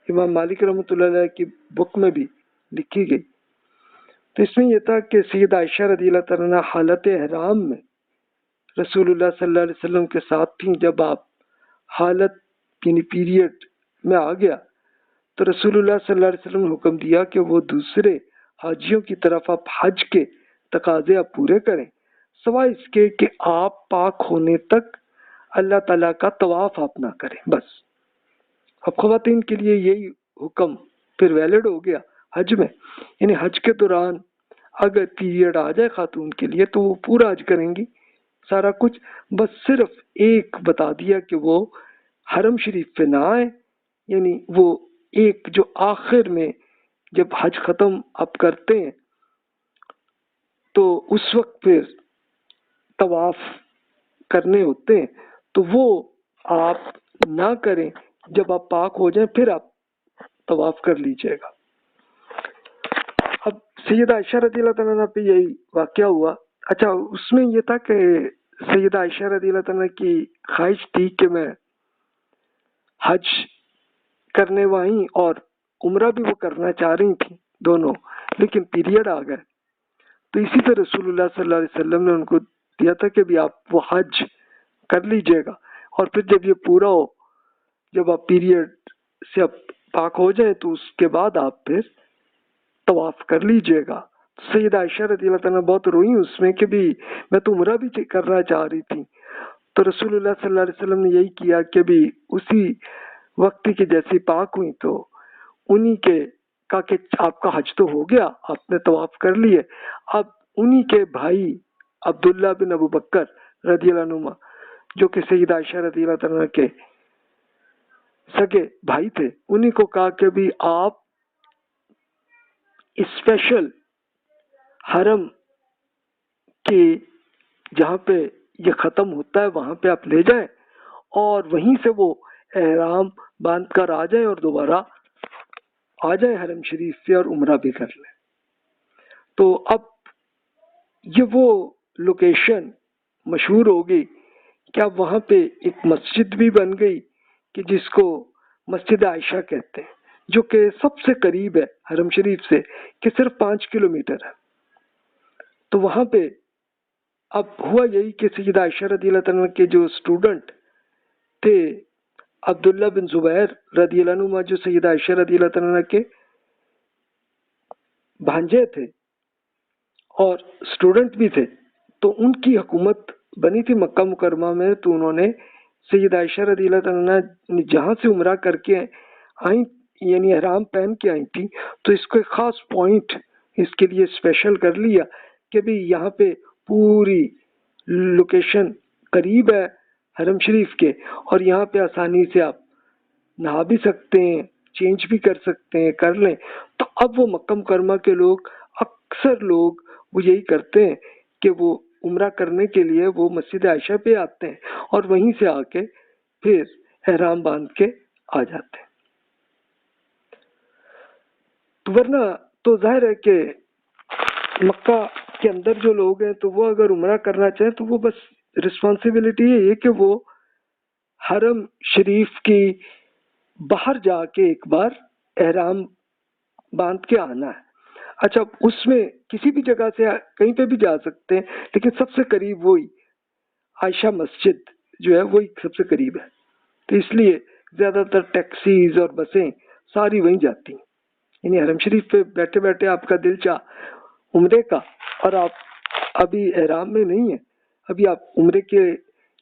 امام مالک رحمۃ اللہ علیہ کی بک میں بھی لکھی گئی. تو اس میں یہ تھا کہ سیدہ عائشہ رضی اللہ تعالیٰ عنہ حالت احرام میں رسول اللہ صلی اللہ علیہ وسلم کے ساتھ تھیں. جب آپ حالت یعنی پیریڈ میں آ گیا تو رسول اللہ صلی اللہ علیہ وسلم نے حکم دیا کہ وہ دوسرے حاجیوں کی طرف آپ حج کے تقاضے آپ پورے کریں، سوائے اس کے کہ آپ پاک ہونے تک اللہ تعالیٰ کا طواف آپ نہ کریں. بس اب خواتین کے لیے یہی حکم پھر ویلڈ ہو گیا حج میں. یعنی حج کے دوران اگر پیریڈ آ جائے خاتون کے لیے تو وہ پورا حج کریں گی سارا کچھ، بس صرف ایک بتا دیا کہ وہ حرم شریف پہ نہ آئے. یعنی وہ ایک جو آخر میں جب حج ختم آپ کرتے ہیں تو اس وقت پھر طواف کرنے ہوتے ہیں تو وہ آپ نہ کریں. جب آپ پاک ہو جائیں پھر آپ طواف کر لیجئے گا. اب سیدہ عائشہ رضی اللہ تعالیٰ عنہ پہ یہی واقعہ ہوا. اچھا، اس میں یہ تھا کہ سیدہ عائشہ رضی اللہ تعالیٰ کی خواہش تھی کہ میں حج کرنے وہیں اور عمرہ بھی وہ کرنا چاہ رہی تھی دونوں، لیکن پیریڈ آ گئے. تو اسی پہ رسول اللہ صلی اللہ علیہ وسلم نے ان کو دیا تھا کہ بھی آپ وہ حج کر لیجئے گا، اور پھر جب یہ پورا ہو، جب آپ پیریڈ سے آپ پاک ہو جائیں تو اس کے بعد آپ پھر طواف کر لیجئے گا. سیدہ عائشہ رضی اللہ تعالیٰ بہت روئی اس میں کہ بھی میں تو عمرہ بھی کرنا چاہ رہی تھی. تو رسول اللہ صلی اللہ علیہ وسلم نے یہی کیا کہ بھی اسی وقت کی جیسی پاک ہوئی تو انہی کے کہا کہ آپ کا حج تو ہو گیا، آپ نے طواف کر لیے، اب انہی کے بھائی عبداللہ بن ابو بکر رضی اللہ عنہ جو کہ سیدہ عائشہ رضی اللہ تعالیٰ کے سگے بھائی تھے، انہی کو کہا کہ بھی آپ اسپیشل حرم کے جہاں پہ یہ ختم ہوتا ہے وہاں پہ آپ لے جائیں اور وہیں سے وہ احرام باندھ کر آ جائیں اور دوبارہ آ جائیں حرم شریف سے اور عمرہ بھی کر لیں. تو اب یہ وہ لوکیشن مشہور ہو گئی کہ اب وہاں پہ ایک مسجد بھی بن گئی کہ جس کو مسجد عائشہ کہتے ہیں، جو کہ سب سے قریب ہے حرم شریف سے کہ صرف 5 کلومیٹر ہے. تو وہاں پہ اب ہوا یہی کہ سیدہ عائشہ رضی اللہ تعالیٰ کے جو اسٹوڈنٹ تھے عبداللہ بن زبیر رضی اللہ عنہ جو سیدہ عائشہ رضی اللہ تعالیٰ کے بھانجے تھے اور اسٹوڈنٹ بھی تھے، تو ان کی حکومت بنی تھی مکہ مکرمہ میں. تو انہوں نے سیدہ عائشہ رضی اللہ تعالیٰ جہاں سے عمرہ کر کے آئیں یعنی احرام پہن کے آئی تھی تو اس کو ایک خاص پوائنٹ اس کے لیے اسپیشل کر لیا کہ بھی یہاں پہ پوری لوکیشن قریب ہے حرم شریف کے اور یہاں پہ آسانی سے آپ نہا بھی سکتے ہیں، چینج بھی کر سکتے ہیں، کر لیں. تو اب وہ مکہ مکرمہ کے لوگ اکثر لوگ وہ یہی کرتے ہیں کہ وہ عمرہ کرنے کے لیے وہ مسجد عائشہ پہ آتے ہیں اور وہیں سے آ کے پھر احرام باندھ کے آ جاتے ہیں. تو ورنہ تو ظاہر ہے کہ مکہ کے اندر جو لوگ ہیں تو وہ اگر عمرہ کرنا چاہیں تو وہ بس رسپانسبلٹی یہ کہ وہ حرم شریف کی باہر جا کے ایک بار احرام باندھ کے آنا ہے. اچھا اس میں کسی بھی جگہ سے کہیں پہ بھی جا سکتے ہیں لیکن سب سے قریب وہی عائشہ مسجد جو ہے وہی سب سے قریب ہے. تو اس لیے زیادہ تر ٹیکسیز اور بسیں ساری وہیں جاتی ہیں. یعنی حرم شریف پہ بیٹھے بیٹھے آپ کا دل چاہ عمرے کا اور آپ ابھی احرام میں نہیں ہیں, ابھی آپ عمرے کے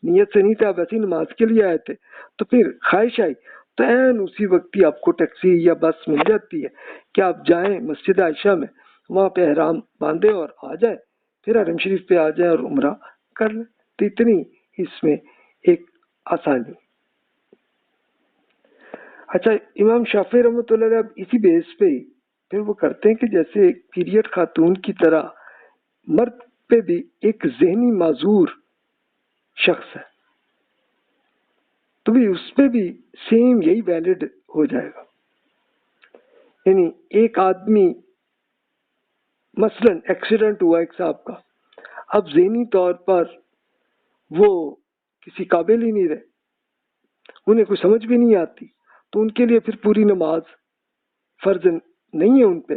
نیت سے نہیں تھے, آپ ایسی نماز کے لیے آئے تھے, تو پھر خواہش آئی تو این اسی وقت ہی آپ کو ٹیکسی یا بس مل جاتی ہے کہ آپ جائیں مسجد عائشہ میں, وہاں پہ احرام باندھیں اور آ جائیں, پھر حرم شریف پہ آ جائیں اور عمرہ کر لیں. تو اتنی اس میں ایک آسانی. اچھا امام شافعی رحمۃ اللہ علیہ اب اسی بیس پہ پھر وہ کرتے ہیں کہ جیسے پیریڈ خاتون کی طرح مرد پہ بھی ایک ذہنی معذور شخص ہے تو بھی اس پہ بھی سیم یہی ویلڈ ہو جائے گا. یعنی ایک آدمی مثلا ایکسیڈنٹ ہوا ایک صاحب کا, اب ذہنی طور پر وہ کسی قابل ہی نہیں رہے, انہیں کوئی سمجھ بھی نہیں آتی, تو ان کے لیے پھر پوری نماز فرض نہیں ہے ان پہ.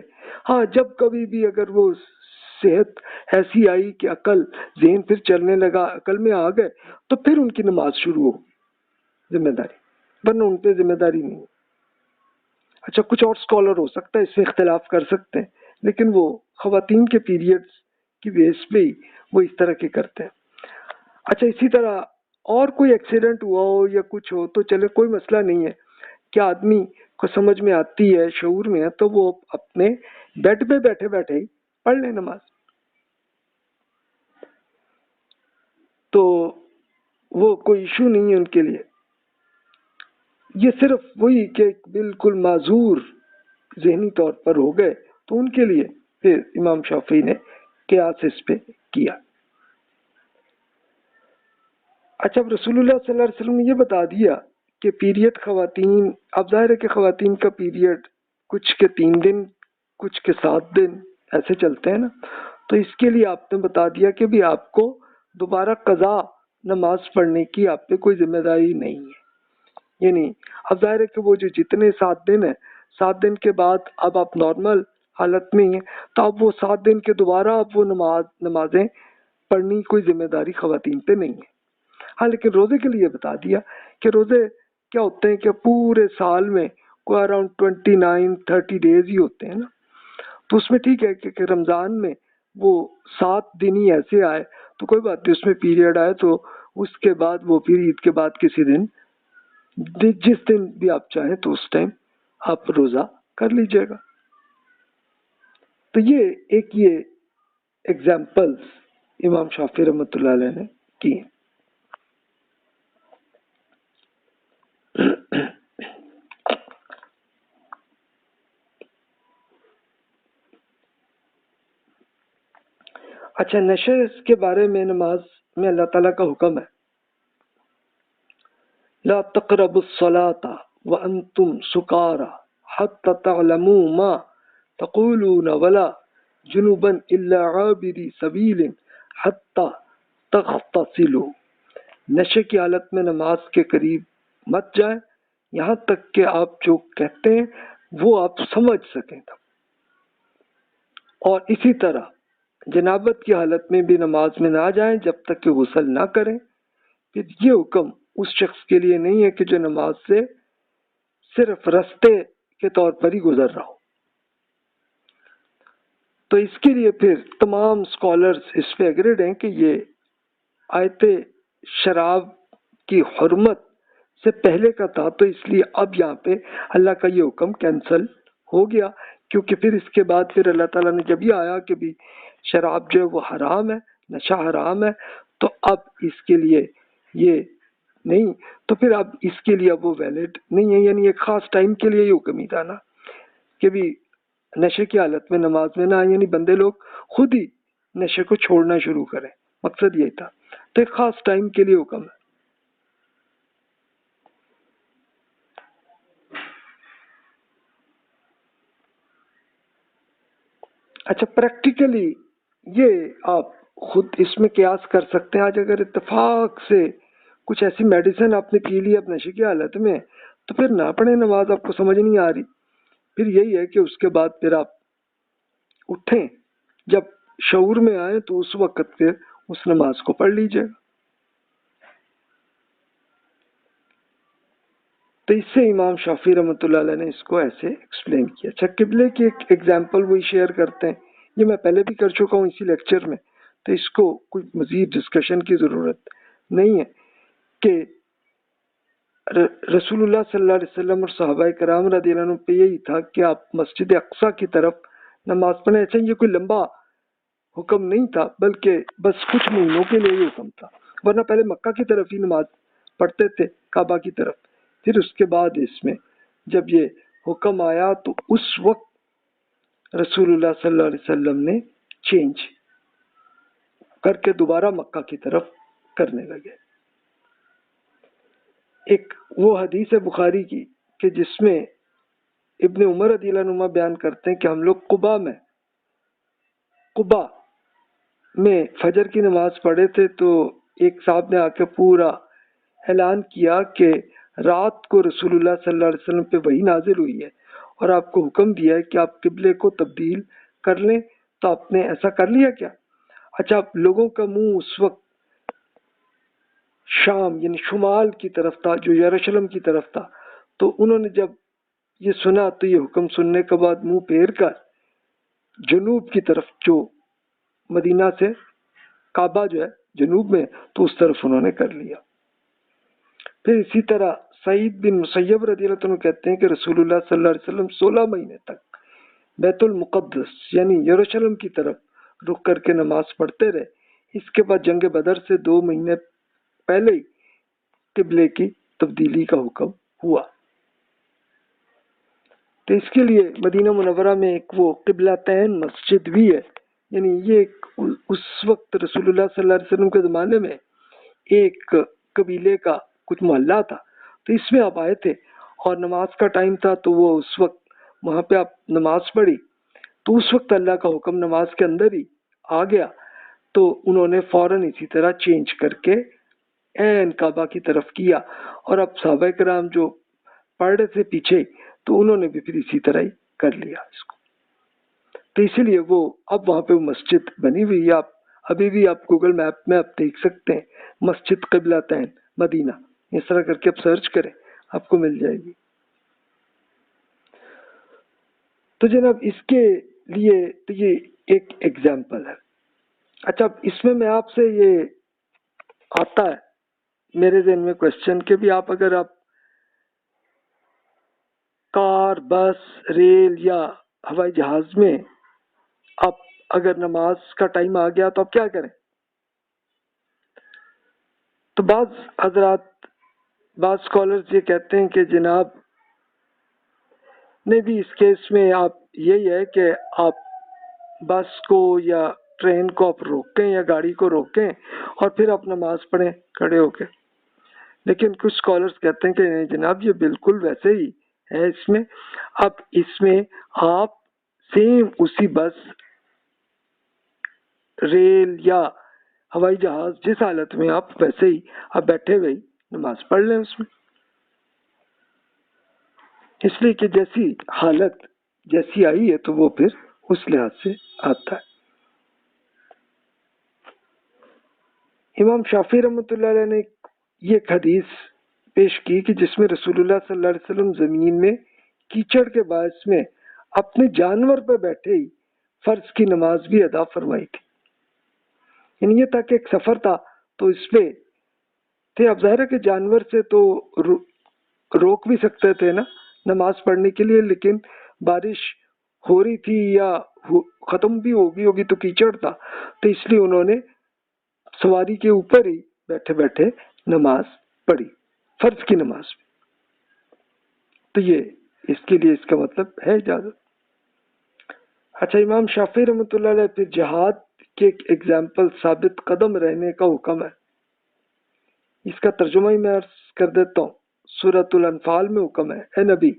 ہاں جب کبھی بھی اگر وہ صحت ایسی آئی کہ عقل ذہن پھر چلنے لگا, عقل میں آ گئے, تو پھر ان کی نماز شروع ہو ذمہ داری, ورنہ ان پہ ذمہ داری نہیں. اچھا کچھ اور اسکالر ہو سکتا ہے اس سے اختلاف کر سکتے ہیں, لیکن وہ خواتین کے پیریڈز کی بیس پہ ہی وہ اس طرح کے کرتے ہیں. اچھا اسی طرح اور کوئی ایکسیڈنٹ ہوا ہو یا کچھ ہو تو چلے کوئی مسئلہ نہیں ہے, کہ آدمی کو سمجھ میں آتی ہے, شعور میں ہے, تو وہ اپنے بیڈ پہ بیٹھے بیٹھے ہی پڑھ لیں نماز. تو وہ کوئی ایشو نہیں ہے ان کے لیے. یہ صرف وہی کہ بالکل معذور ذہنی طور پر ہو گئے تو ان کے لیے پھر امام شافعی نے قیاس اس پہ کیا. اچھا اب رسول اللہ صلی اللہ علیہ وسلم نے یہ بتا دیا کہ پیریڈ خواتین, اب ظاہر ہے کہ خواتین کا پیریڈ کچھ کے 3 دن کچھ کے 7 دن ایسے چلتے ہیں نا, تو اس کے لیے آپ نے بتا دیا کہ بھی آپ کو دوبارہ قضا نماز پڑھنے کی آپ پہ کوئی ذمہ داری نہیں ہے. یعنی اب ظاہر ہے کہ وہ جو جتنے 7 دن ہیں, 7 دن کے بعد اب آپ نارمل حالت میں ہیں, تو اب وہ 7 دن کے دوبارہ اب وہ نمازیں پڑھنے کوئی ذمہ داری خواتین پہ نہیں ہے. ہاں لیکن روزے کے لیے بتا دیا کہ روزے کیا ہوتے ہیں کہ پورے سال میں کوئی اراؤنڈ 29-30 ڈیز ہی ہوتے ہیں نا, تو اس میں ٹھیک ہے کہ رمضان میں وہ 7 دن ہی ایسے آئے تو کوئی بات نہیں, اس میں پیریڈ آئے تو اس کے بعد وہ پھر عید کے بعد کسی دن جس دن بھی آپ چاہیں تو اس ٹائم آپ روزہ کر لیجئے گا. تو یہ ایک یہ ایگزامپلس امام شافعی رحمۃ اللہ علیہ نے کی. اچھا نشے کے بارے میں نماز میں اللہ تعالیٰ کا حکم ہے, لا تقربوا الصلاة وانتم سکارى حتى تعلموا ما تقولون ولا جنبا الا عابري سبيل حتى تغتسلوا. نشے کی حالت میں نماز کے قریب مت جائیں یہاں تک کہ آپ جو کہتے ہیں وہ آپ سمجھ سکیں. اور اسی طرح جنابت کی حالت میں بھی نماز میں نہ جائیں جب تک کہ غسل نہ کریں. پھر یہ حکم اس شخص کے لیے نہیں ہے کہ جو نماز سے صرف رستے کے طور پر ہی گزر رہا ہو. تو اس کے لیے پھر تمام اسکالرز اس پہ ایگریڈ ہیں کہ یہ آیت شراب کی حرمت سے پہلے کا تھا, تو اس لیے اب یہاں پہ اللہ کا یہ حکم کینسل ہو گیا, کیونکہ پھر اس کے بعد پھر اللہ تعالیٰ نے جب یہ آیا کہ بھی شراب جو ہے وہ حرام ہے, نشہ حرام ہے, تو اب اس کے لیے یہ نہیں, تو پھر اب اس کے لیے اب وہ ویلڈ نہیں ہے. یعنی ایک خاص ٹائم کے لیے یہ حکم ہی تھا نا کہ بھی نشے کی حالت میں نماز میں نہ, یعنی بندے لوگ خود ہی نشے کو چھوڑنا شروع کریں. مقصد یہی تھا. تو ایک خاص ٹائم کے لیے حکم ہے. اچھا پریکٹیکلی یہ آپ خود اس میں قیاس کر سکتے ہیں. آج اگر اتفاق سے کچھ ایسی میڈیسن آپ نے پی لی اب نشے کی حالت میں تو پھر نہ پڑھیں نماز, آپ کو سمجھ نہیں آ رہی, پھر یہی ہے کہ اس کے بعد پھر آپ اٹھیں, جب شعور میں آئیں تو اس وقت پھر اس نماز کو پڑھ لیجیے گا. تو اس سے امام شافعی رحمۃ اللہ علیہ نے اس کو ایسے ایکسپلین کیا. اچھا قبلے کی ایک ایگزامپل وہی شیئر کرتے ہیں, یہ میں پہلے بھی کر چکا ہوں اسی لیکچر میں, تو اس کو کوئی مزید ڈسکشن کی ضرورت نہیں ہے کہ رسول اللہ صلی اللہ علیہ وسلم اور صحابہ کرام رضی اللہ عنہ پہ یہی تھا کہ آپ مسجد اقصیٰ کی طرف نماز پڑھیں. اچھا یہ کوئی لمبا حکم نہیں تھا بلکہ بس کچھ مہینوں کے لیے یہ حکم تھا, ورنہ پہلے مکہ کی طرف ہی نماز پڑھتے تھے, کعبہ کی طرف. پھر اس کے بعد اس میں جب یہ حکم آیا تو اس وقت رسول اللہ صلی اللہ علیہ وسلم نے چینج کر کے دوبارہ مکہ کی طرف کرنے لگے. ایک وہ حدیث ہے بخاری کی کہ جس میں ابن عمر رضی اللہ عنہ بیان کرتے ہیں کہ ہم لوگ قبا میں فجر کی نماز پڑھے تھے, تو ایک صاحب نے آ کے پورا اعلان کیا کہ رات کو رسول اللہ صلی اللہ علیہ وسلم پہ وحی نازل ہوئی ہے اور آپ کو حکم دیا ہے کہ آپ قبلے کو تبدیل کر لیں, تو آپ نے ایسا کر لیا کیا؟ اچھا لوگوں کا منہ اس وقت شام یعنی شمال کی طرف تھا, جو یروشلم کی طرف تھا, تو انہوں نے جب یہ سنا تو یہ حکم سننے کے بعد منہ پھیر کر جنوب کی طرف, جو مدینہ سے کعبہ جو ہے جنوب میں, تو اس طرف انہوں نے کر لیا. پھر اسی طرح سعید بن مسیب رضی اللہ عنہ کہتے ہیں کہ رسول اللہ صلی اللہ علیہ وسلم 16 مہینے تک بیت المقدس یعنی یروشلم کی طرف رخ کر کے نماز پڑھتے رہے. اس کے بعد جنگ بدر سے 2 مہینے پہلے ہی قبلے کی تبدیلی کا حکم ہوا. تو اس کے لیے مدینہ منورہ میں ایک وہ قبلتین مسجد بھی ہے, یعنی یہ اس وقت رسول اللہ صلی اللہ علیہ وسلم کے زمانے میں ایک قبیلے کا کچھ محلہ تھا, تو اس میں آپ آئے تھے اور نماز کا ٹائم تھا, تو وہ اس وقت وہاں پہ آپ نماز پڑھی, تو اس وقت اللہ کا حکم نماز کے اندر ہی آ گیا, تو انہوں نے فوراً اسی طرح چینج کر کے عین کعبہ کی طرف کیا. اور اب صحابہ کرام جو پڑھ رہے تھے پیچھے, تو انہوں نے بھی پھر اسی طرح ہی کر لیا اس کو. تو اسی لیے وہ اب وہاں پہ مسجد بنی ہوئی ہے, آپ ابھی بھی آپ گوگل میپ میں آپ دیکھ سکتے ہیں مسجد قبلتین مدینہ, اس طرح کر کے آپ سرچ کریں آپ کو مل جائے گی. تو جناب اس کے لیے تو یہ ایک ایگزامپل ہے. اچھا اس میں آپ سے یہ آتا ہے میرے ذہن میں کوشچن کہ بھی آپ اگر آپ کار, بس, ریل یا ہوائی جہاز میں آپ اگر نماز کا ٹائم آ گیا تو آپ کیا کریں؟ تو بعض حضرات, بعض اسکالرز یہ کہتے ہیں کہ جناب نہیں بھی اس کیس میں آپ یہی ہے کہ آپ بس کو یا ٹرین کو آپ روکیں یا گاڑی کو روکیں اور پھر آپ نماز پڑھیں کھڑے ہو کے. لیکن کچھ اسکالرز کہتے ہیں کہ نہیں جناب یہ بالکل ویسے ہی ہے, اس میں اب اس میں آپ سیم اسی بس, ریل یا ہوائی جہاز جس حالت میں آپ ویسے ہی آپ بیٹھے ہوئے نماز پڑھ لیں اس میں, اس لیے کہ جیسی حالت جیسی آئی ہے تو وہ پھر اس لحاظ سے آتا ہے. امام شافعی رحمۃ اللہ علیہ نے یہ ایک حدیث پیش کی کہ جس میں رسول اللہ صلی اللہ علیہ وسلم زمین میں کیچڑ کے باعث میں اپنے جانور پہ بیٹھے ہی فرض کی نماز بھی ادا فرمائی تھی. یعنی یہ تھا کہ ایک سفر تھا تو اس پہ تھے, اب ظاہر ہے کہ جانور سے تو روک بھی سکتے تھے نا نماز پڑھنے کے لیے, لیکن بارش ہو رہی تھی یا ختم بھی ہوگی تو کیچڑ تھا, تو اس لیے انہوں نے سواری کے اوپر ہی بیٹھے بیٹھے نماز پڑھی, فرض کی نماز. تو یہ اس کے لیے اس کا مطلب ہے اجازت. اچھا امام شافعی رحمۃ اللہ علیہ پھر جہاد کہ ایک ایگزامپل ثابت قدم رہنے کا حکم ہے۔ اس کا ترجمہ ہی میں عرض کر دیتا ہوں۔ سورۃ الانفال میں حکم ہے، اے نبی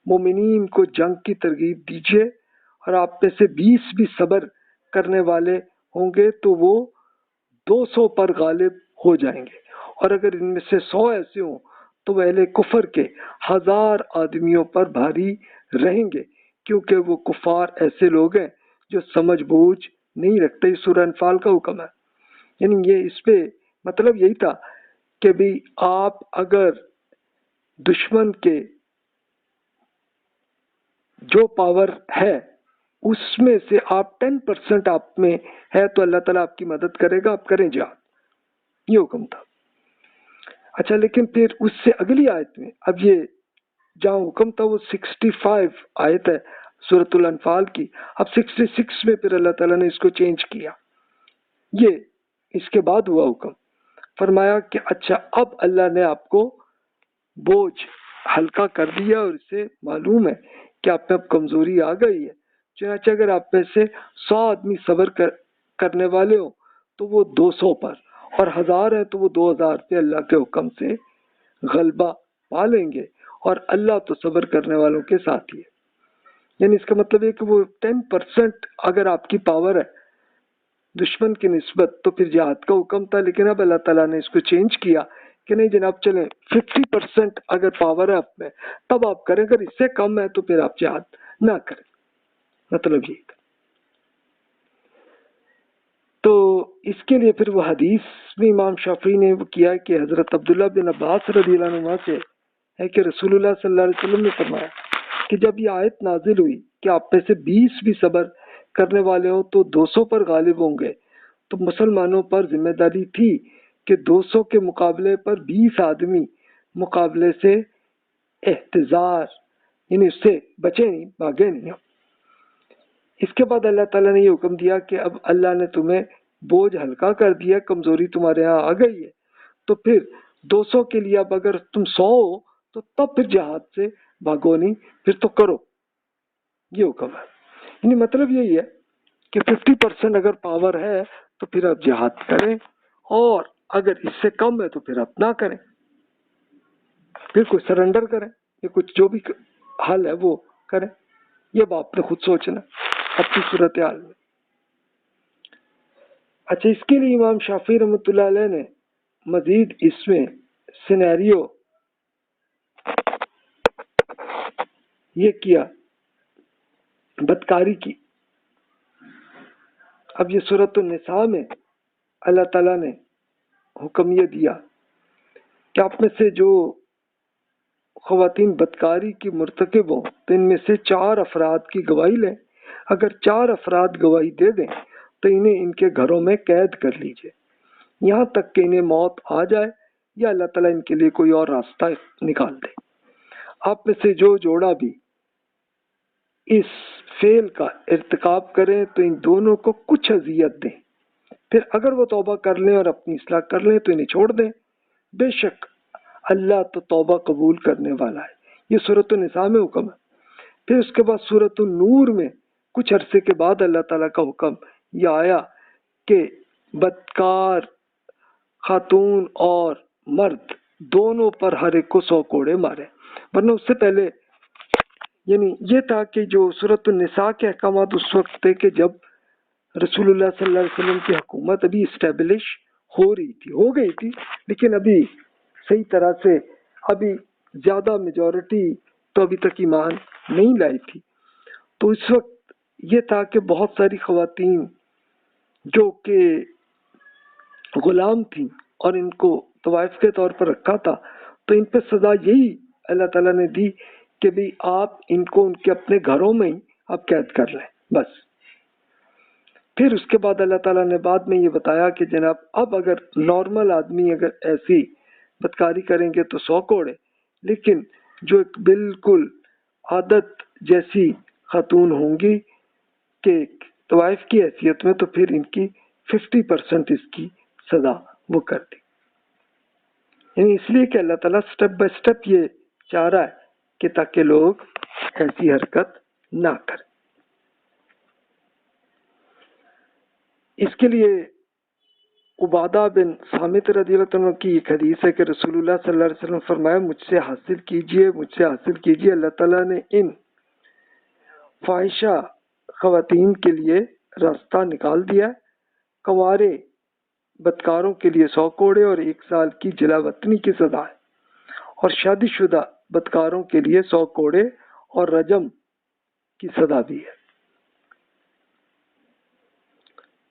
مومنین کو جنگ کی ترغیب دیجیے، اور آپ میں سے 20 بھی صبر کرنے والے ہوں گے تو وہ 200 پر غالب ہو جائیں گے، اور اگر ان میں سے 100 ایسے ہوں تو وہ اہل کفر کے 1000 آدمیوں پر بھاری رہیں گے، کیونکہ وہ کفار ایسے لوگ ہیں جو سمجھ بوجھ نہیں رکھتے۔ سورہ انفال کا حکم ہے، یعنی یہ اس پہ مطلب یہی تھا کہ بھی آپ اگر دشمن کے جو پاور ہے اس میں سے آپ 10% آپ میں ہے تو اللہ تعالیٰ آپ کی مدد کرے گا، آپ کریں جہاد، یہ حکم تھا۔ اچھا، لیکن پھر اس سے اگلی آیت میں اب یہ جہاں حکم تھا وہ 65 آیت ہے سورۃ الانفال کی، اب 66 میں پھر اللہ تعالیٰ نے اس کو چینج کیا۔ یہ اس کے بعد ہوا حکم، فرمایا کہ اچھا اب اللہ نے آپ کو بوجھ ہلکا کر دیا، اور اسے معلوم ہے کہ آپ میں اب کمزوری آ گئی ہے، چنانچہ اگر آپ میں سے 100 آدمی صبر کرنے والے ہوں تو وہ 200 پر، اور 1000 ہیں تو وہ 2000 پہ اللہ کے حکم سے غلبہ پا لیں گے، اور اللہ تو صبر کرنے والوں کے ساتھ ہی ہے۔ یعنی اس کا مطلب ہے کہ وہ 10% اگر آپ کی پاور ہے دشمن کی نسبت تو پھر جہاد کا حکم تھا، لیکن اب اللہ تعالیٰ نے اس کو چینج کیا کہ نہیں جناب چلیں 50% اگر پاور ہے آپ میں تب آپ کریں، اگر اس سے کم ہے تو پھر آپ جہاد نہ کریں، مطلب یہی تھا۔ تو اس کے لیے پھر وہ حدیث میں امام شافعی نے وہ کیا کہ حضرت عبداللہ بن عباس رضی اللہ عنہ سے ہے کہ رسول اللہ صلی اللہ علیہ وسلم نے فرمایا کہ جب یہ آیت نازل ہوئی کہ آپ میں سے 20 بھی صبر کرنے والے ہوں تو 200 پر غالب ہوں گے، تو مسلمانوں پر ذمہ داری تھی کہ 200 کے مقابلے پر 20 آدمی مقابلے سے احتضار، یعنی اس سے بچے نہیں، بھاگے نہیں۔ اس کے بعد اللہ تعالیٰ نے یہ حکم دیا کہ اب اللہ نے تمہیں بوجھ ہلکا کر دیا، کمزوری تمہارے ہاں آ گئی ہے، تو پھر 200 کے لیے اب اگر تم 100 ہو تو تب پھر جہاد سے بھاگو نہیں، پھر تو کرو، یہ حکم ہے۔ یعنی مطلب یہی ہے کہ 50% اگر پاور ہے تو پھر آپ جہاد کریں، اور اگر اس سے کم ہے تو پھر آپ نہ کریں، پھر کوئی سرنڈر کریں، یا کچھ جو بھی حل ہے وہ کریں، یہ اب آپ نے خود سوچنا اپنی صورتحال میں۔ اچھا، اس کے لیے امام شافعی رحمۃ اللہ علیہ نے مزید اس میں سینیریو یہ کیا، بدکاری کی۔ اب یہ سورۃ النساء میں اللہ تعالیٰ نے حکم یہ دیا کہ آپ میں سے جو خواتین بدکاری کی مرتکب ہوں تو ان میں سے 4 افراد کی گواہی لیں، اگر 4 افراد گواہی دے دیں تو انہیں ان کے گھروں میں قید کر لیجئے یہاں تک کہ انہیں موت آ جائے یا اللہ تعالیٰ ان کے لیے کوئی اور راستہ نکال دے۔ آپ میں سے جو جوڑا بھی اس فعل کا ارتکاب کریں تو ان دونوں کو کچھ اذیت دیں، پھر اگر وہ توبہ کر لیں اور اپنی اصلاح کر لیں تو انہیں چھوڑ دیں، بے شک اللہ تو توبہ قبول کرنے والا ہے۔ یہ سورۃ النساء میں حکم ہے۔ پھر اس کے بعد سورۃ النور میں کچھ عرصے کے بعد اللہ تعالیٰ کا حکم یہ آیا کہ بدکار خاتون اور مرد دونوں پر ہر ایک کو 100 کوڑے مارے، ورنہ اس سے پہلے یعنی یہ تھا کہ جو سورۃ النساء کے احکامات اس وقت تھے کہ جب رسول اللہ صلی اللہ علیہ وسلم کی حکومت ابھی اسٹیبلش ہو گئی تھی لیکن ابھی صحیح طرح سے ابھی زیادہ میجورٹی تو ابھی تک ایمان نہیں لائی تھی۔ تو اس وقت یہ تھا کہ بہت ساری خواتین جو کہ غلام تھیں اور ان کو طوائف کے طور پر رکھا تھا، تو ان پہ سزا یہی اللہ تعالیٰ نے دی کہ بھی آپ ان کو ان کے اپنے گھروں میں ہی آپ قید کر لیں بس۔ پھر اس کے بعد اللہ تعالیٰ نے بعد میں یہ بتایا کہ جناب اب اگر نارمل آدمی اگر ایسی بدکاری کریں گے تو 100 کوڑے، لیکن جو ایک بالکل عادت جیسی خاتون ہوں گی کہ طوائف کی حیثیت میں، تو پھر ان کی 50% اس کی سزا وہ کر دی۔ یعنی اس لیے کہ اللہ تعالیٰ سٹیپ بائی سٹیپ یہ چاہ رہا ہے کہ تاکہ لوگ ایسی حرکت نہ کریں۔ اس کے لیے عبادہ بن صامت رضی اللہ عنہ کی ایک حدیث ہے کہ رسول اللہ صلی اللہ علیہ وسلم فرمایا مجھ سے حاصل کیجئے، اللہ تعالیٰ نے ان فاحشہ خواتین کے لیے راستہ نکال دیا، کنوارے بدکاروں کے لیے 100 کوڑے اور 1 سال کی جلا وطنی کی سزا ہے، اور شادی شدہ بدکاروں کے لیے 100 کوڑے اور رجم کی سزا بھی ہے۔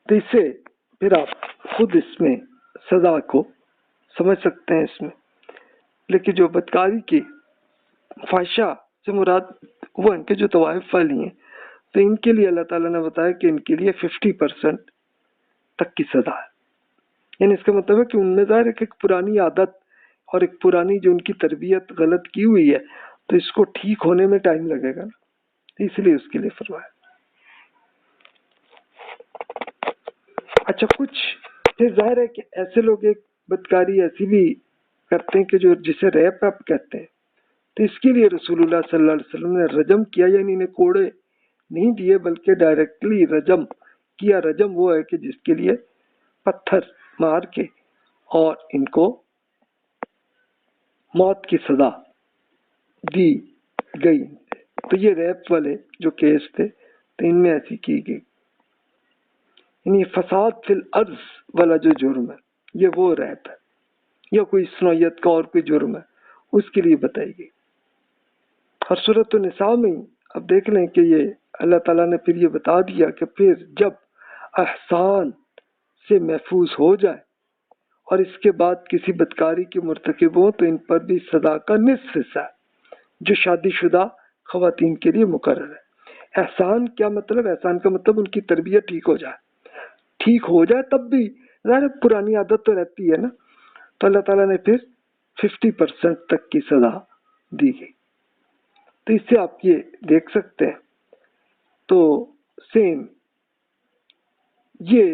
تو اس سے پھر آپ خود اس میں سزا کو سمجھ سکتے ہیں اس میں۔ لیکن جو بدکاری کی فحشہ سے مراد وہ ان کے جو طوائف والی ہیں، تو ان کے لیے اللہ تعالیٰ نے بتایا کہ ان کے لیے 50% تک کی سزا ہے۔ یعنی اس کا مطلب ہے کہ ان میں ظاہر ہے کہ ایک پرانی عادت اور ایک پرانی جو ان کی تربیت غلط کی ہوئی ہے، تو اس کو ٹھیک ہونے میں ٹائم لگے گا نا، اس لیے اس کے لیے فرمایا۔ اچھا، کچھ پھر ظاہر ہے کہ ایسے لوگ ایک بدکاری ایسی بھی کرتے ہیں کہ جو جسے ریپ اپ کہتے ہیں، تو اس کے لیے رسول اللہ صلی اللہ علیہ وسلم نے رجم کیا، یعنی انہیں کوڑے نہیں دیے بلکہ ڈائریکٹلی رجم کیا۔ رجم وہ ہے کہ جس کے لیے پتھر مار کے اور ان کو موت کی سزا دی گئی۔ تو یہ ریپ والے جو کیس تھے تو ان میں ایسی کی گئی، یعنی فساد فی الارض والا جو جرم ہے یہ وہ ریپ ہے، یا کوئی اس نوعیت کا اور کوئی جرم ہے اس کے لیے بتائی گئی۔ اور سورۃ النساء میں اب دیکھ لیں کہ یہ اللہ تعالیٰ نے پھر یہ بتا دیا کہ پھر جب احسان سے محفوظ ہو جائے اور اس کے بعد کسی بدکاری کے مرتکب ہوں تو ان پر بھی سزا کا نصف حصہ ہے جو شادی شدہ خواتین کے لیے مقرر ہے۔ احسان کیا مطلب؟ احسان کا مطلب ان کی تربیت ٹھیک ہو جائے تب بھی ظاہر پرانی عادت تو رہتی ہے نا، تو اللہ تعالیٰ نے پھر 50% تک کی سزا دی گئی۔ تو اس سے آپ یہ دیکھ سکتے ہیں، تو سیم یہ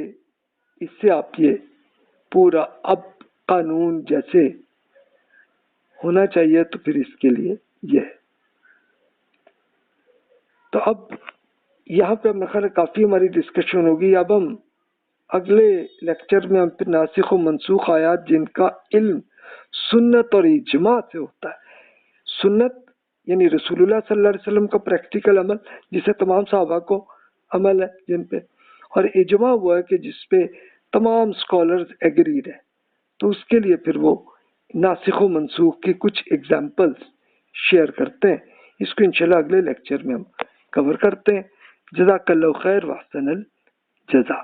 اس سے آپ یہ پورا اب قانون جیسے ہونا چاہیے تو پھر اس کے لیے یہ ہے۔ تو اب یہاں پہ میرا خیال ہے کافی ہماری ڈسکشن ہوگی۔ اب ہم اگلے لیکچر میں ہم پھر ناسخ و منسوخ آیات جن کا علم سنت اور اجماع سے ہوتا ہے، سنت یعنی رسول اللہ صلی اللہ علیہ وسلم کا پریکٹیکل عمل جسے تمام صحابہ کو عمل ہے جن پہ، اور اجماع ہوا ہے کہ جس پہ تمام اسکالرز ایگریڈ ہے، تو اس کے لیے پھر وہ ناسخ و منسوخ کی کچھ ایگزامپلز شیئر کرتے ہیں۔ اس کو انشاءاللہ اگلے لیکچر میں ہم کور کرتے ہیں۔ جزاک اللہ خیر واحسن الجزا۔